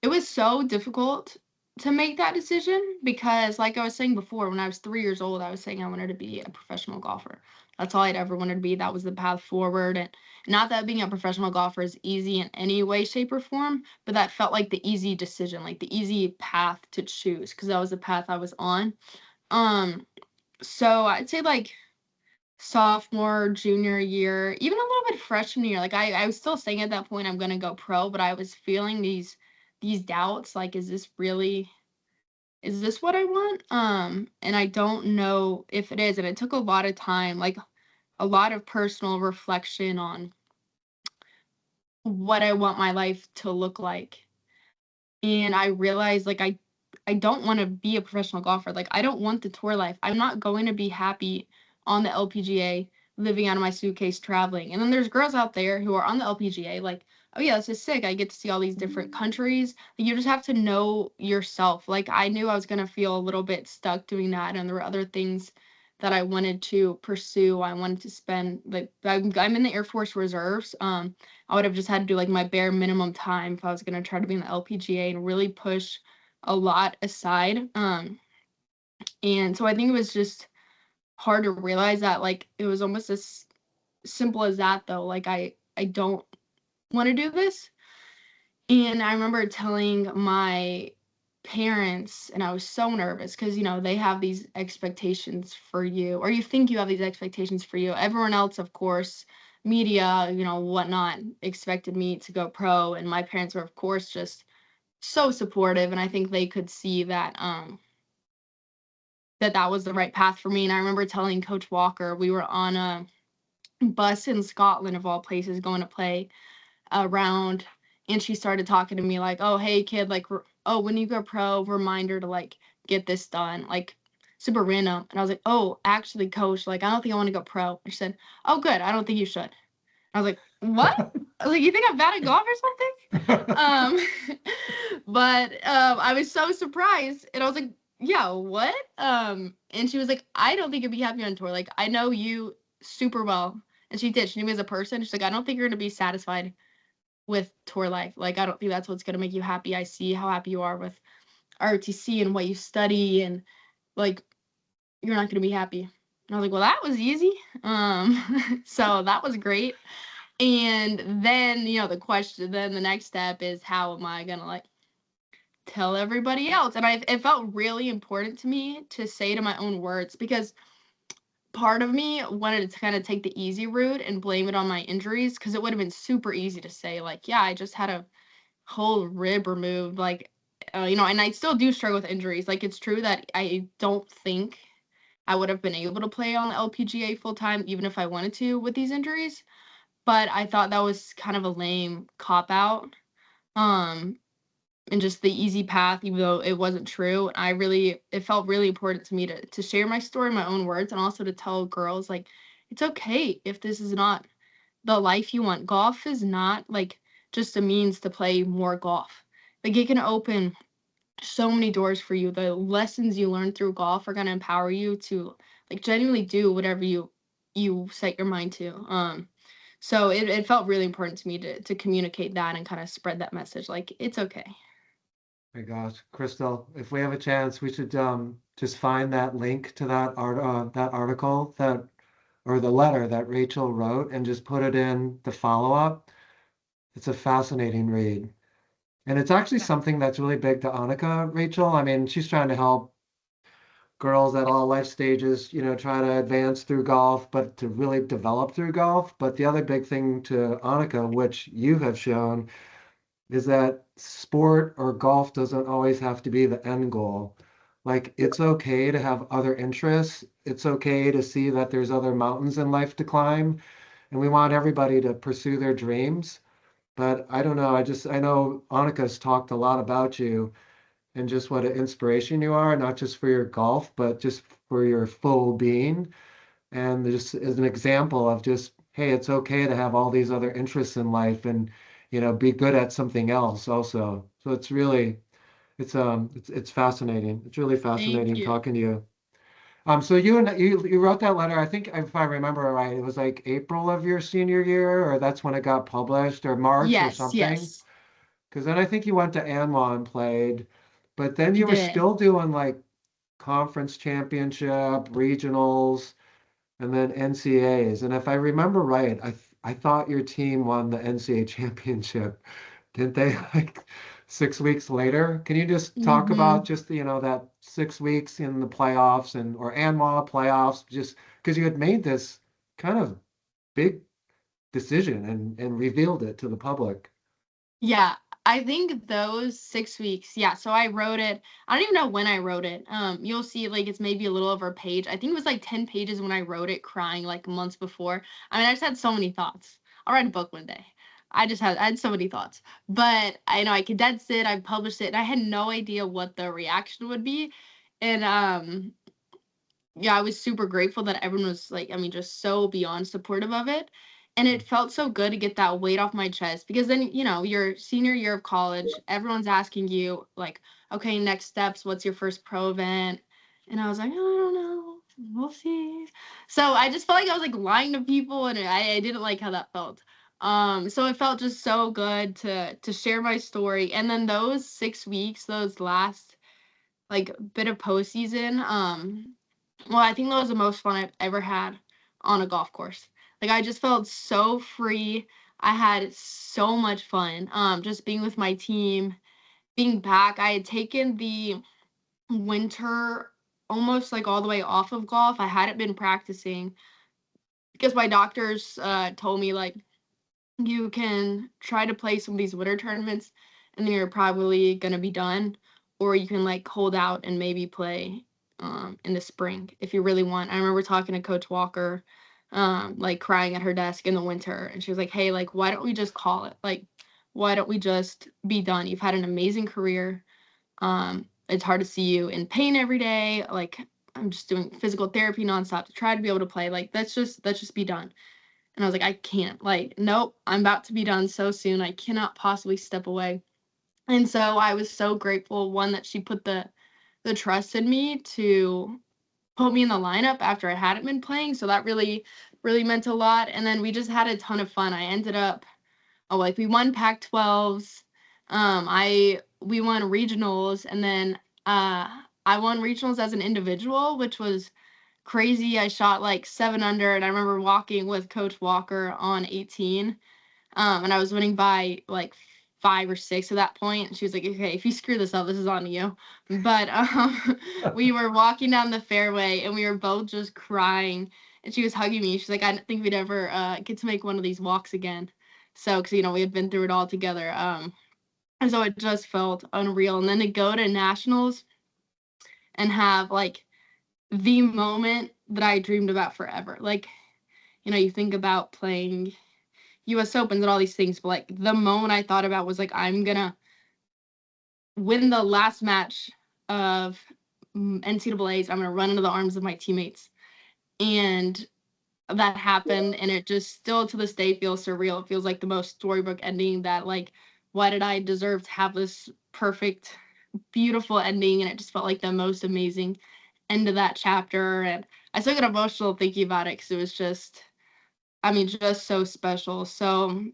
It was so difficult to make that decision because, like I was saying before, when I was 3 years old, I was saying I wanted to be a professional golfer. That's all I'd ever wanted to be. That was the path forward. And not that being a professional golfer is easy in any way, shape, or form, but that felt like the easy decision, like the easy path to choose because that was the path I was on. Um, so I'd say like sophomore, junior year, even a little bit freshman year. Like I was still saying at that point I'm gonna go pro, but I was feeling these doubts, like, is this what I want? And I don't know if it is. And it took a lot of time, like a lot of personal reflection on what I want my life to look like. And I realized like I don't want to be a professional golfer. Like I don't want the tour life. I'm not going to be happy on the LPGA living out of my suitcase traveling. And then there's girls out there who are on the LPGA like, oh yeah, this is sick. I get to see all these different countries. You just have to know yourself. Like I knew I was going to feel a little bit stuck doing that, and there were other things that I wanted to pursue. I wanted to spend like I'm in the Air Force Reserves. I would have just had to do like my bare minimum time if I was going to try to be in the LPGA and really push a lot aside. And so I think it was just hard to realize that like it was almost as simple as that though. Like I don't want to do this. And I remember telling my parents, and I was so nervous because, you know, they have these expectations for you, or you think you have these expectations for you. Everyone else, of course, media, you know, whatnot, expected me to go pro, and my parents were, of course, just so supportive, and I think they could see that that was the right path for me. And I remember telling Coach Walker, we were on a bus in Scotland, of all places, going to play around, and she started talking to me like, oh, hey kid, like, oh, when you go pro, reminder to like get this done, like super random. And I was like, oh, actually, coach, like, I don't think I want to go pro. And she said, oh, good, I don't think you should. I was like, what? I was like, you think I'm bad at golf or something? But I was so surprised, and I was like, yeah, what? And she was like, I don't think you'll be happy on tour. Like, I know you super well. And she did. She knew me as a person. She's like, I don't think you're gonna be satisfied with tour life. Like, I don't think that's what's gonna make you happy. I see how happy you are with ROTC and what you study, and like, you're not gonna be happy. And I was like, well, that was easy. So that was great. And then, you know, then the next step is, how am I gonna like tell everybody else? And it felt really important to me to say to my own words, because part of me wanted to kind of take the easy route and blame it on my injuries, because it would have been super easy to say like, yeah, I just had a whole rib removed, like, you know, and I still do struggle with injuries. Like, it's true that I don't think I would have been able to play on the LPGA full time even if I wanted to with these injuries. But I thought that was kind of a lame cop out. Um, and just the easy path, even though it wasn't true. It felt really important to me to share my story in my own words, and also to tell girls like, it's okay if this is not the life you want. Golf is not like just a means to play more golf. Like, it can open so many doors for you. The lessons you learn through golf are gonna empower you to like genuinely do whatever you set your mind to. So it felt really important to me to communicate that and kind of spread that message. Like, it's okay. My gosh, Crystal, if we have a chance, we should just find that link to that article that or the letter that Rachel wrote and just put it in the follow-up. It's a fascinating read. And it's actually something that's really big to Annika, Rachel. I mean, she's trying to help girls at all life stages, you know, try to advance through golf, but to really develop through golf. But the other big thing to Annika, which you have shown, is that sport or golf doesn't always have to be the end goal. Like, it's okay to have other interests. It's okay to see that there's other mountains in life to climb. And we want everybody to pursue their dreams. But I don't know. I know Annika's talked a lot about you and just what an inspiration you are, not just for your golf, but just for your full being. And just as an example of just, hey, it's okay to have all these other interests in life and, you know, be good at something else also. So it's really, it's fascinating. It's really Thank fascinating you. talking to you. So you wrote that letter, I think if I remember right, it was like April of your senior year, or that's when it got published, or March or Yes, something. yes, Because then I think you went to ANWA and played, but then I you were did. still doing like conference championship, regionals, and then NCAAs. And if I remember right, I thought your team won the NCAA championship. Didn't they? Like 6 weeks later? Can you just talk about Hmm. just, you know, that 6 weeks in the playoffs and or ANWA playoffs, just because you had made this kind of big decision and revealed it to the public. Yeah, I think those 6 weeks. Yeah, so I wrote it. I don't even know when I wrote it. You'll see like it's maybe a little over a page. I think it was like 10 pages when I wrote it, crying like months before. I mean, I just had so many thoughts. I'll write a book one day. I had so many thoughts. But I know I condensed it, I published it, and I had no idea what the reaction would be. And yeah, I was super grateful that everyone was like, I mean, just so beyond supportive of it. And it felt so good to get that weight off my chest, because then, you know, your senior year of college, everyone's asking you, like, okay, next steps, what's your first pro event? And I was like, oh, I don't know. We'll see. So I just felt like I was like lying to people, and I didn't like how that felt. So it felt just so good to share my story. And then those 6 weeks, those last like bit of postseason, well, I think that was the most fun I've ever had on a golf course. Like, I just felt so free. I had so much fun. Just being with my team, being back, I had taken the winter almost like all the way off of golf. I hadn't been practicing because my doctors told me like you can try to play some of these winter tournaments and then you're probably gonna be done, or you can like hold out and maybe play in the spring if you really want. I remember talking to Coach Walker, like crying at her desk in the winter, and she was like, hey, like why don't we just call it? Like why don't we just be done? You've had an amazing career. It's hard to see you in pain every day. Like I'm just doing physical therapy nonstop to try to be able to play. Like let's just be done. And I was like, I can't. Like, nope, I'm about to be done so soon. I cannot possibly step away. And so I was so grateful, one, that she put the trust in me to put me in the lineup after I hadn't been playing. So that really, really meant a lot. And then we just had a ton of fun. I ended up, like we won Pac-12s. We won regionals, and then I won regionals as an individual, which was crazy. I shot like 7 under, and I remember walking with Coach Walker on 18, and I was winning by like 5 or 6 at that point. And she was like, okay, if you screw this up, this is on you. But we were walking down the fairway and we were both just crying, and she was hugging me. She's like, I didn't think we'd ever get to make one of these walks again. So, because, you know, we had been through it all together. And so it just felt unreal. And then to go to nationals and have like the moment that I dreamed about forever. Like, you know, you think about playing US Opens and all these things, but like the moment I thought about was like, I'm gonna win the last match of NCAAs. I'm gonna run into the arms of my teammates. And that happened, and it just still to this day feels surreal. It feels like the most storybook ending that like, why did I deserve to have this perfect, beautiful ending? And it just felt like the most amazing end of that chapter. And I still get emotional thinking about it because it was just, I mean, just so special. So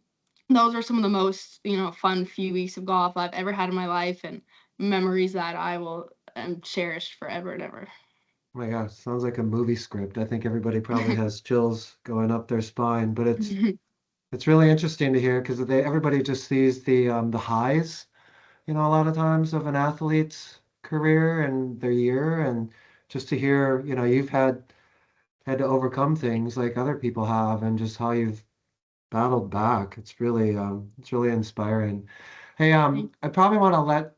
those are some of the most, you know, fun few weeks of golf I've ever had in my life, and memories that I will cherish forever and ever. Oh my gosh, sounds like a movie script. I think everybody probably has chills going up their spine, but it's really interesting to hear because everybody just sees the highs, you know, a lot of times of an athlete's career and their year, and just to hear, you know, you've had to overcome things like other people have, and just how you've battled back. It's really inspiring. Hey, I probably want to let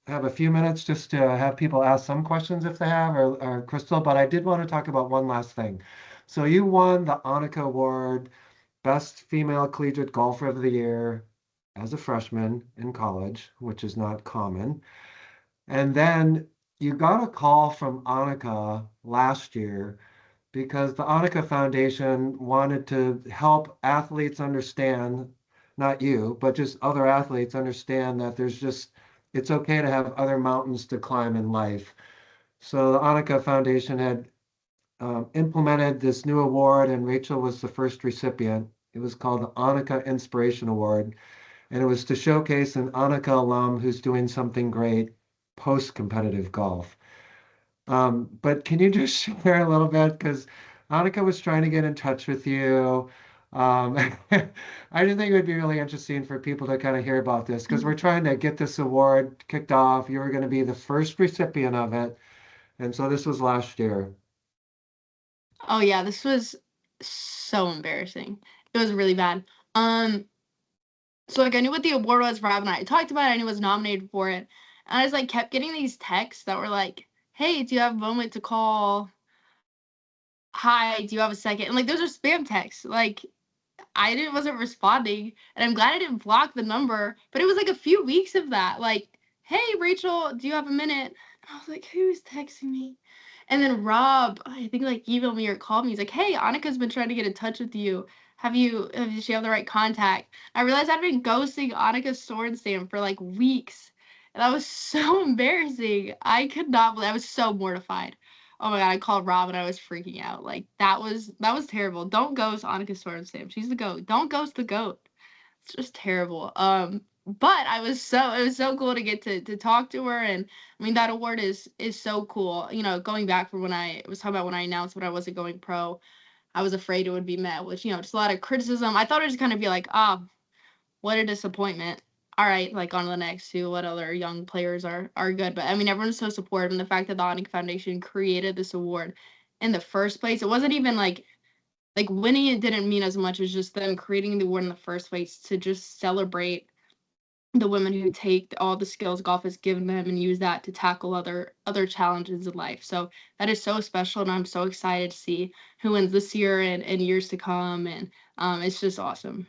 have a few minutes just to have people ask some questions if they have, or Crystal, but I did want to talk about one last thing. So you won the ANNIKA Award, Best Female Collegiate Golfer of the Year as a freshman in college, which is not common. And then you got a call from ANNIKA last year because the ANNIKA Foundation wanted to help athletes understand, not you, but just other athletes understand that it's okay to have other mountains to climb in life. So the ANNIKA Foundation had implemented this new award, and Rachel was the first recipient. It was called the ANNIKA Inspiration Award, and it was to showcase an ANNIKA alum who's doing something great post-competitive golf. But can you just share a little bit? Because Annika was trying to get in touch with you. Um, I just think it would be really interesting for people to kind of hear about this because we're trying to get this award kicked off. You were going to be the first recipient of it. And so this was last year. Oh yeah, this was so embarrassing. It was really bad. So like I knew what the award was. Rob and I talked about it. I knew I was nominated for it. And I just like kept getting these texts that were like, hey, do you have a moment to call? Hi, do you have a second? And like those are spam texts. Like wasn't responding, and I'm glad I didn't block the number, but it was like a few weeks of that. Like, hey Rachel, do you have a minute? And I was like, who's texting me? And then Rob, I think like emailed me or called me. He's like, hey, Annika's been trying to get in touch with you. Does she have the right contact? I realized I'd been ghosting Annika Sorenstam for like weeks. And that was so embarrassing. I could not believe I was so mortified. Oh my God, I called Rob and I was freaking out. Like that was terrible. Don't ghost Annika Sorenstam. She's the GOAT. Don't ghost the GOAT. It's just terrible. But it was so cool to get to talk to her. And I mean that award is so cool. You know, going back from when I was talking about when I announced when I wasn't going pro, I was afraid it would be met with, you know, just a lot of criticism. I thought it was kind of be like, what a disappointment. all right, like on to the next, see what other young players are good. But I mean, everyone's so supportive, and the fact that the ANNIKA Foundation created this award in the first place, it wasn't even like winning it didn't mean as much as just them creating the award in the first place to just celebrate the women who take all the skills golf has given them and use that to tackle other challenges in life. So that is so special, and I'm so excited to see who wins this year and years to come. And it's just awesome.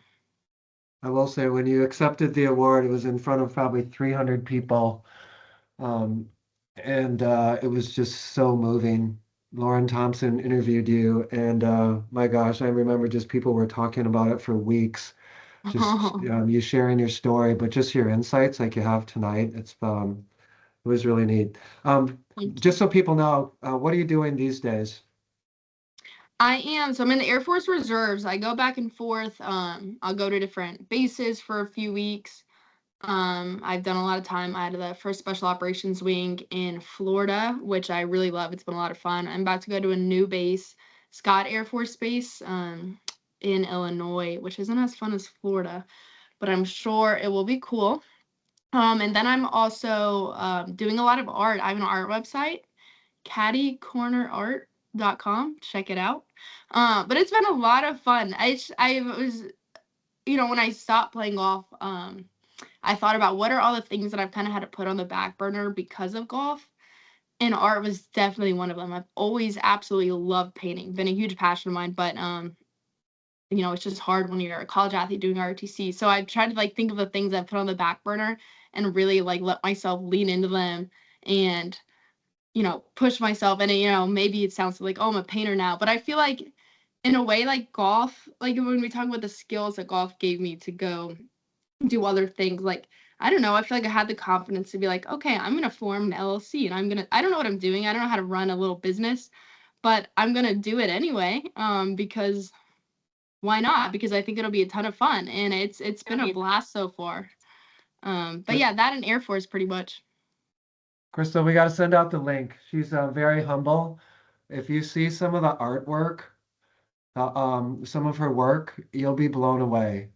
I will say, when you accepted the award, it was in front of probably 300 people. And it was just so moving. Lauren Thompson interviewed you, and my gosh, I remember just people were talking about it for weeks. Just you sharing your story, but just your insights like you have tonight. It was really neat. Just so people know, what are you doing these days? So I'm in the Air Force Reserves. I go back and forth. I'll go to different bases for a few weeks. I've done a lot of time out of the first Special Operations Wing in Florida, which I really love. It's been a lot of fun. I'm about to go to a new base, Scott Air Force Base, in Illinois, which isn't as fun as Florida, but I'm sure it will be cool. And then I'm also doing a lot of art. I have an art website, caddycornerart.com. Check it out. But it's been a lot of fun. I was, when I stopped playing golf, I thought about what are all the things that I've kind of had to put on the back burner because of golf. And art was definitely one of them. I've always absolutely loved painting, been a huge passion of mine, but it's just hard when you're a college athlete doing ROTC. So I've tried to think of the things I've put on the back burner and really let myself lean into them and, push myself. And, maybe it sounds like, oh, I'm a painter now, but I feel like in a way, like golf, like when we talk about the skills that golf gave me to go do other things, like, I don't know, I feel like I had the confidence to be like, okay, I'm going to form an LLC and I don't know what I'm doing. I don't know how to run a little business, but I'm going to do it anyway. Because why not? Because I think it'll be a ton of fun, and it's been a blast so far. But yeah, that and Air Force pretty much. Crystal, we got to send out the link. She's very humble. If you see some of the artwork, some of her work, you'll be blown away.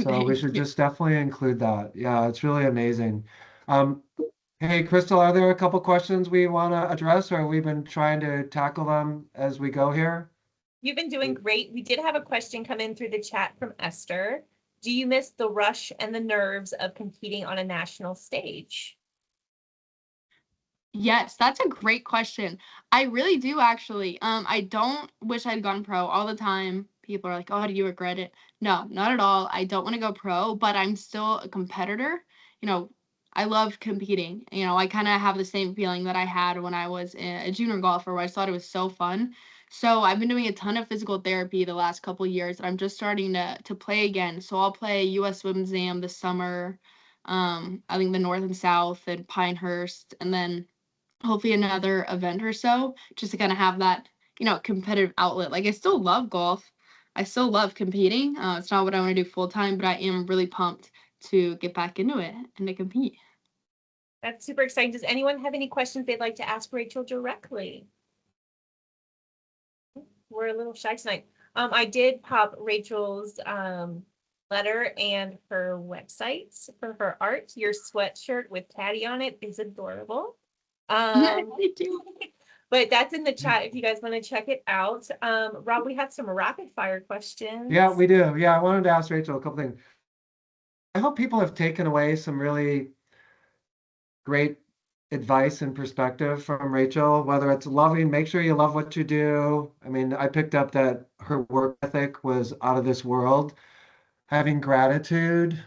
So we should just definitely include that. Yeah, it's really amazing. Hey, Crystal, are there a couple questions we want to address, or we've been trying to tackle them as we go here? You've been doing great. We did have a question come in through the chat from Esther. Do you miss the rush and the nerves of competing on a national stage? Yes, that's a great question. I really do actually. I don't wish I'd gone pro all the time. People are like, oh, do you regret it? No, not at all. I don't want to go pro, but I'm still a competitor. I love competing. I kind of have the same feeling that I had when I was a junior golfer, where I thought it was so fun. So I've been doing a ton of physical therapy the last couple of years, and I'm just starting to play again. So I'll play US Women's Am this summer. I think the North and South and Pinehurst, and then hopefully another event or so, just to kind of have that, competitive outlet. Like, I still love golf. I still love competing. It's not what I want to do full time, but I am really pumped to get back into it and to compete. That's super exciting. Does anyone have any questions they'd like to ask Rachel directly? We're a little shy tonight. I did pop Rachel's letter and her websites for her art. Your sweatshirt with Caddy on it is adorable. I do. But that's in the chat if you guys want to check it out. Rob, we have some rapid fire questions. Yeah, we do. Yeah, I wanted to ask Rachel a couple things. I hope people have taken away some really great advice and perspective from Rachel, whether it's make sure you love what you do. I mean, I picked up that her work ethic was out of this world, having gratitude,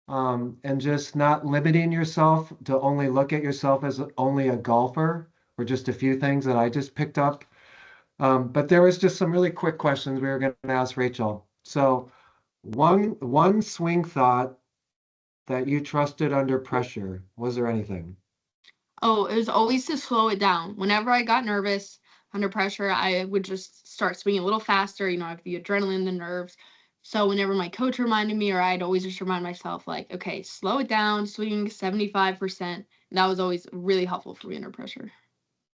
and just not limiting yourself to only look at yourself as only a golfer, or just a few things that I just picked up. But there was just some really quick questions we were going to ask Rachel. So one swing thought that you trusted under pressure, was there anything? Oh, it was always to slow it down. Whenever I got nervous under pressure, I would just start swinging a little faster. I have the adrenaline, the nerves. So whenever my coach reminded me, or I'd always just remind myself, like, okay, slow it down, swing 75%. And that was always really helpful for me under pressure.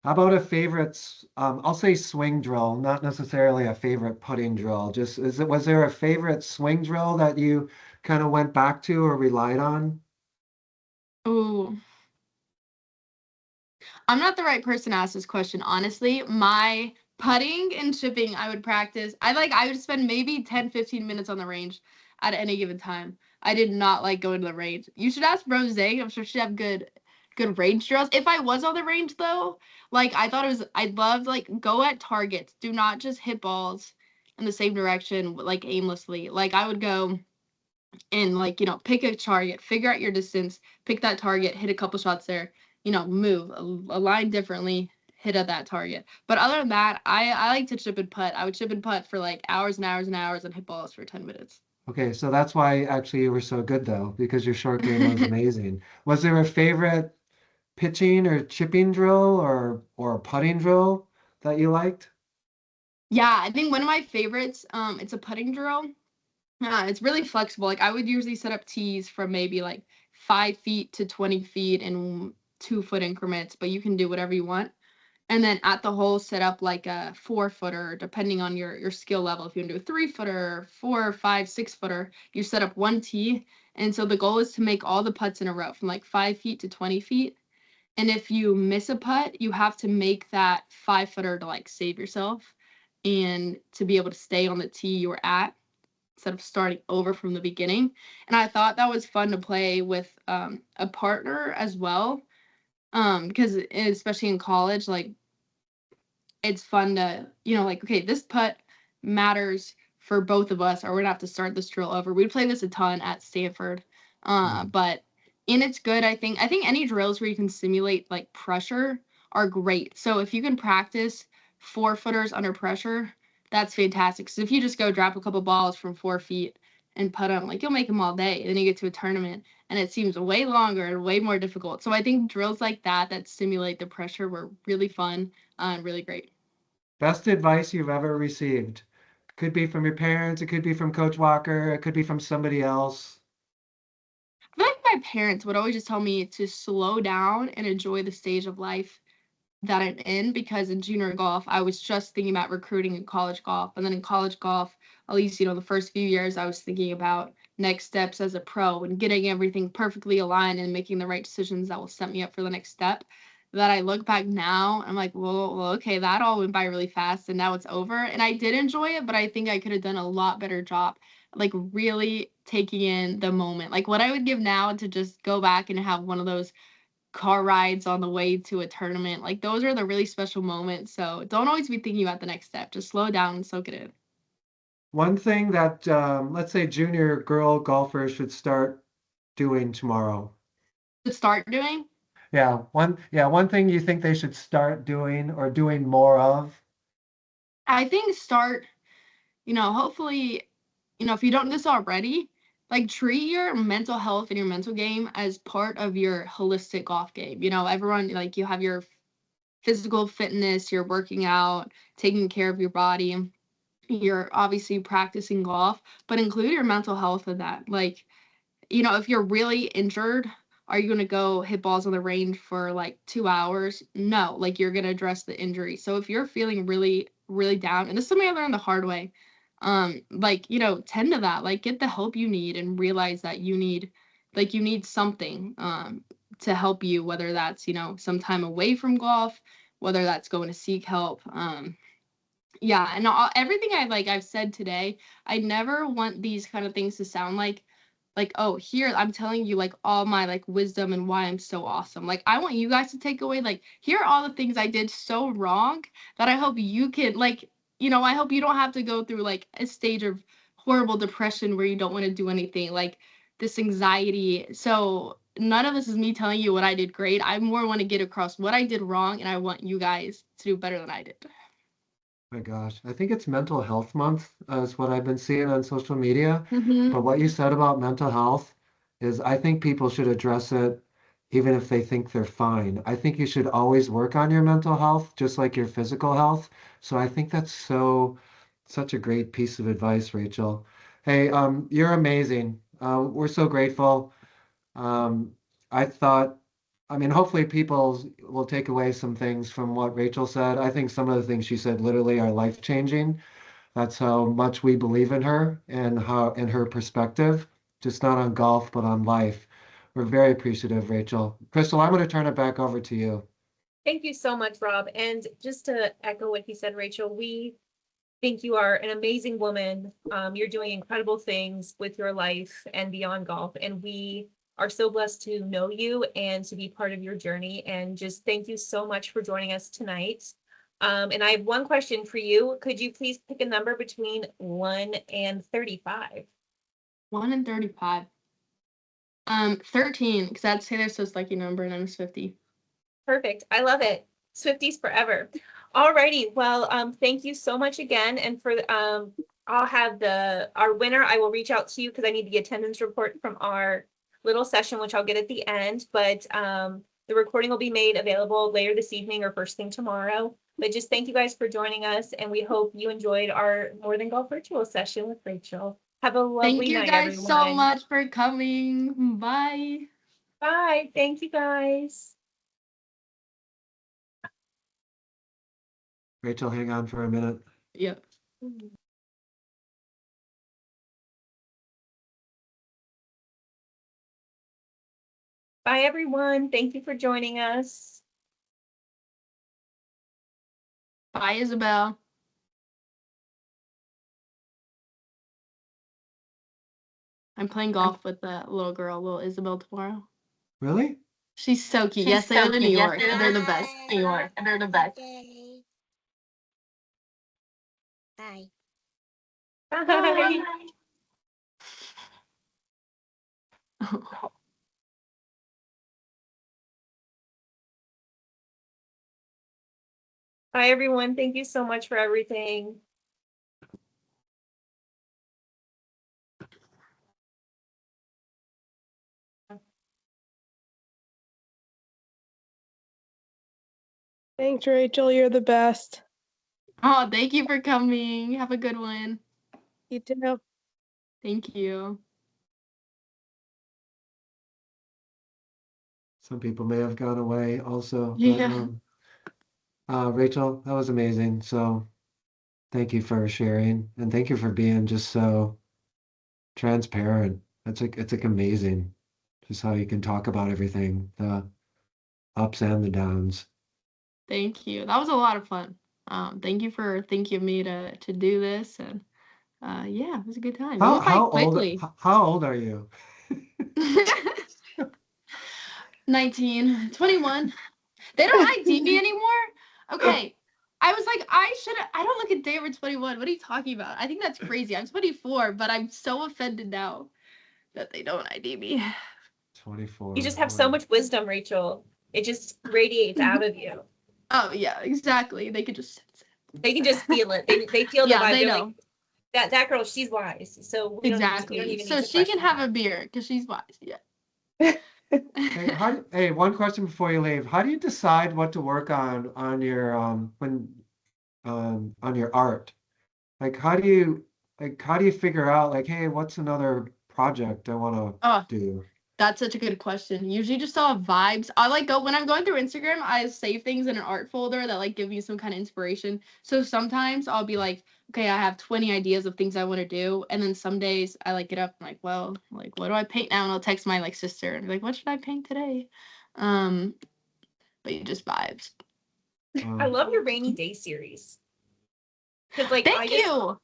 How about a favorite, I'll say swing drill, not necessarily a favorite putting drill. Just was there a favorite swing drill that you kind of went back to or relied on? Ooh, I'm not the right person to ask this question, honestly. My putting and chipping, I would practice. I would spend maybe 10, 15 minutes on the range at any given time. I did not like going to the range. You should ask Rose. I'm sure she'd have good range drills. If I was on the range though, like I loved like go at targets. Do not just hit balls in the same direction like aimlessly. Like I would go and like, pick a target, figure out your distance, pick that target, hit a couple shots there, move, align differently, hit at that target. But other than that, I like to chip and putt. I would chip and putt for like hours and hours and hours and hit balls for 10 minutes. Okay, so that's why actually you were so good though, because your short game was amazing. Was there a favorite pitching or chipping drill or putting drill that you liked? Yeah, I think one of my favorites, it's a putting drill. It's really flexible. Like I would usually set up tees from maybe like 5 feet to 20 feet in 2 foot increments, but you can do whatever you want. And then at the hole, set up like a 4 footer, depending on your skill level. If you want to do a 3 footer, 4, 5, 6 footer, you set up one tee. And so the goal is to make all the putts in a row from like 5 feet to 20 feet. And if you miss a putt, you have to make that 5 footer to like save yourself and to be able to stay on the tee you were at instead of starting over from the beginning. And I thought that was fun to play with a partner as well. Because especially in college, like it's fun to, like, okay, this putt matters for both of us, or we're gonna have to start this drill over. We play this a ton at Stanford. Mhm. But and it's good, I think any drills where you can simulate like pressure are great. So if you can practice 4 footers under pressure, that's fantastic. So if you just go drop a couple balls from 4 feet and put them, like you'll make them all day. And then you get to a tournament and it seems way longer and way more difficult. So I think drills like that simulate the pressure were really fun and really great. Best advice you've ever received. Could be from your parents, it could be from Coach Walker, it could be from somebody else. I feel like my parents would always just tell me to slow down and enjoy the stage of life that I'm in, because in junior golf, I was just thinking about recruiting in college golf. And then in college golf, at least, the first few years, I was thinking about next steps as a pro and getting everything perfectly aligned and making the right decisions that will set me up for the next step. That I look back now, I'm like, well, okay, that all went by really fast and now it's over. And I did enjoy it, but I think I could have done a lot better job, like really taking in the moment. Like what I would give now to just go back and have one of those car rides on the way to a tournament. Like those are the really special moments. So don't always be thinking about the next step. Just slow down and soak it in. One thing that, let's say junior girl golfers should start doing tomorrow. To start doing, One thing you think they should start doing or doing more of. I think start, hopefully, if you don't do this already, like treat your mental health and your mental game as part of your holistic golf game. Everyone, like you have your physical fitness, you're working out, taking care of your body, you're obviously practicing golf, but include your mental health in that. Like, if you're really injured, are you going to go hit balls on the range for like 2 hours? No, like you're going to address the injury. So if you're feeling really, really down, and this is something I learned the hard way, like, tend to that, like get the help you need and realize that you need something, to help you, whether that's, some time away from golf, whether that's going to seek help. Yeah, and everything I've said today, I never want these kind of things to sound like, oh, here I'm telling you like all my like wisdom and why I'm so awesome. Like I want you guys to take away like here are all the things I did so wrong that I hope you can like, I hope you don't have to go through like a stage of horrible depression where you don't want to do anything, like this anxiety. So none of this is me telling you what I did great. I more want to get across what I did wrong and I want you guys to do better than I did. My gosh, I think it's Mental Health Month, is what I've been seeing on social media. Mm-hmm. But what you said about mental health is I think people should address it even if they think they're fine. I think you should always work on your mental health, just like your physical health. So I think that's such a great piece of advice, Rachel. Hey, you're amazing. We're so grateful. Um, I thought I mean, hopefully people will take away some things from what Rachel said. I think some of the things she said literally are life-changing. That's how much we believe in her and how in her perspective, just not on golf, but on life. We're very appreciative, Rachel. Crystal, I'm going to turn it back over to you. Thank you so much, Rob. And just to echo what he said, Rachel, we think you are an amazing woman. You're doing incredible things with your life and beyond golf. And we are so blessed to know you and to be part of your journey. And just thank you so much for joining us tonight. And I have one question for you. Could you please pick a number between 1 and 35? 1 and 35. 13, because that's Taylor Swift's lucky number, and I'm 50. Perfect. I love it. Swifties forever. Alrighty. Well, thank you so much again. And for I'll have our winner. I will reach out to you because I need the attendance report from our little session, which I'll get at the end. But the recording will be made available later this evening or first thing tomorrow. But just thank you guys for joining us, and we hope you enjoyed our More Than Golf virtual session with Rachel. Have a lovely Thank you night, guys everyone. so much for coming. Bye. Bye. Thank you guys. Rachel, hang on for a minute. Yep. Bye, everyone. Thank you for joining us. Bye, Isabel. I'm playing golf with the little girl, little Isabel, tomorrow. Really? She's so cute. Yes, they live in New York, and they're the best. New York, and they're the best. Bye. Bye. Bye, everyone. Thank you so much for everything. Thanks, Rachel. You're the best. Oh, thank you for coming. Have a good one. You too. Thank you. Some people may have gone away also. But, Yeah. Rachel, that was amazing. So thank you for sharing, and thank you for being just so transparent. It's like amazing just how you can talk about everything, the ups and the downs. Thank you. That was a lot of fun. Thank you for thinking of me to do this, and yeah, it was a good time. It went by quickly. How old are you? 19, 21. They don't ID me anymore. Okay. I was like, I don't look a day over 21. What are you talking about? I think that's crazy. I'm 24, but I'm so offended now that they don't ID me. 24. You just have so much wisdom, Rachel. It just radiates out of you. Oh yeah, exactly. They could just sense it. They can just feel it. They feel the Yeah, vibe. they They're know. Like, that girl, she's wise. So we don't Exactly. even So need to she can question have that. a beer because she's wise. Yeah. Hey, one question before you leave. How do you decide what to work on your on your art? Like how do you figure out like, hey, what's another project I want Oh, to do? that's such a good question. Usually just all vibes. I like go when I'm going through Instagram, I save things in an art folder that like give me some kind of inspiration. So sometimes I'll be like, okay, I have 20 ideas of things I want to do. And then some days I like get up and like, well, like what do I paint now? And I'll text my like sister and be like, what should I paint today? But you just vibes. I love your rainy day series. Because like Thank you.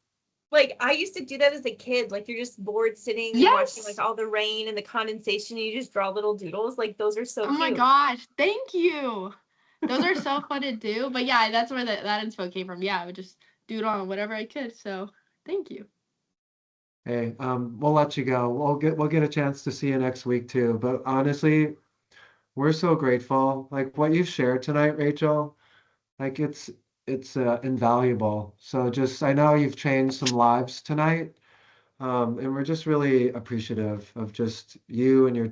Like I used to do that as a kid. Like you're just bored sitting and watching like all the rain and the condensation, and you just draw little doodles. Like those are so Oh cute. my gosh, thank you. Those are so fun to do. But yeah, that's where that inspo came from. Yeah, I would just doodle on whatever I could. So thank you. Hey, we'll let you go. We'll get a chance to see you next week too. But honestly, we're so grateful. Like what you've shared tonight, Rachel, like it's invaluable. So just I know you've changed some lives tonight. And we're just really appreciative of just you and your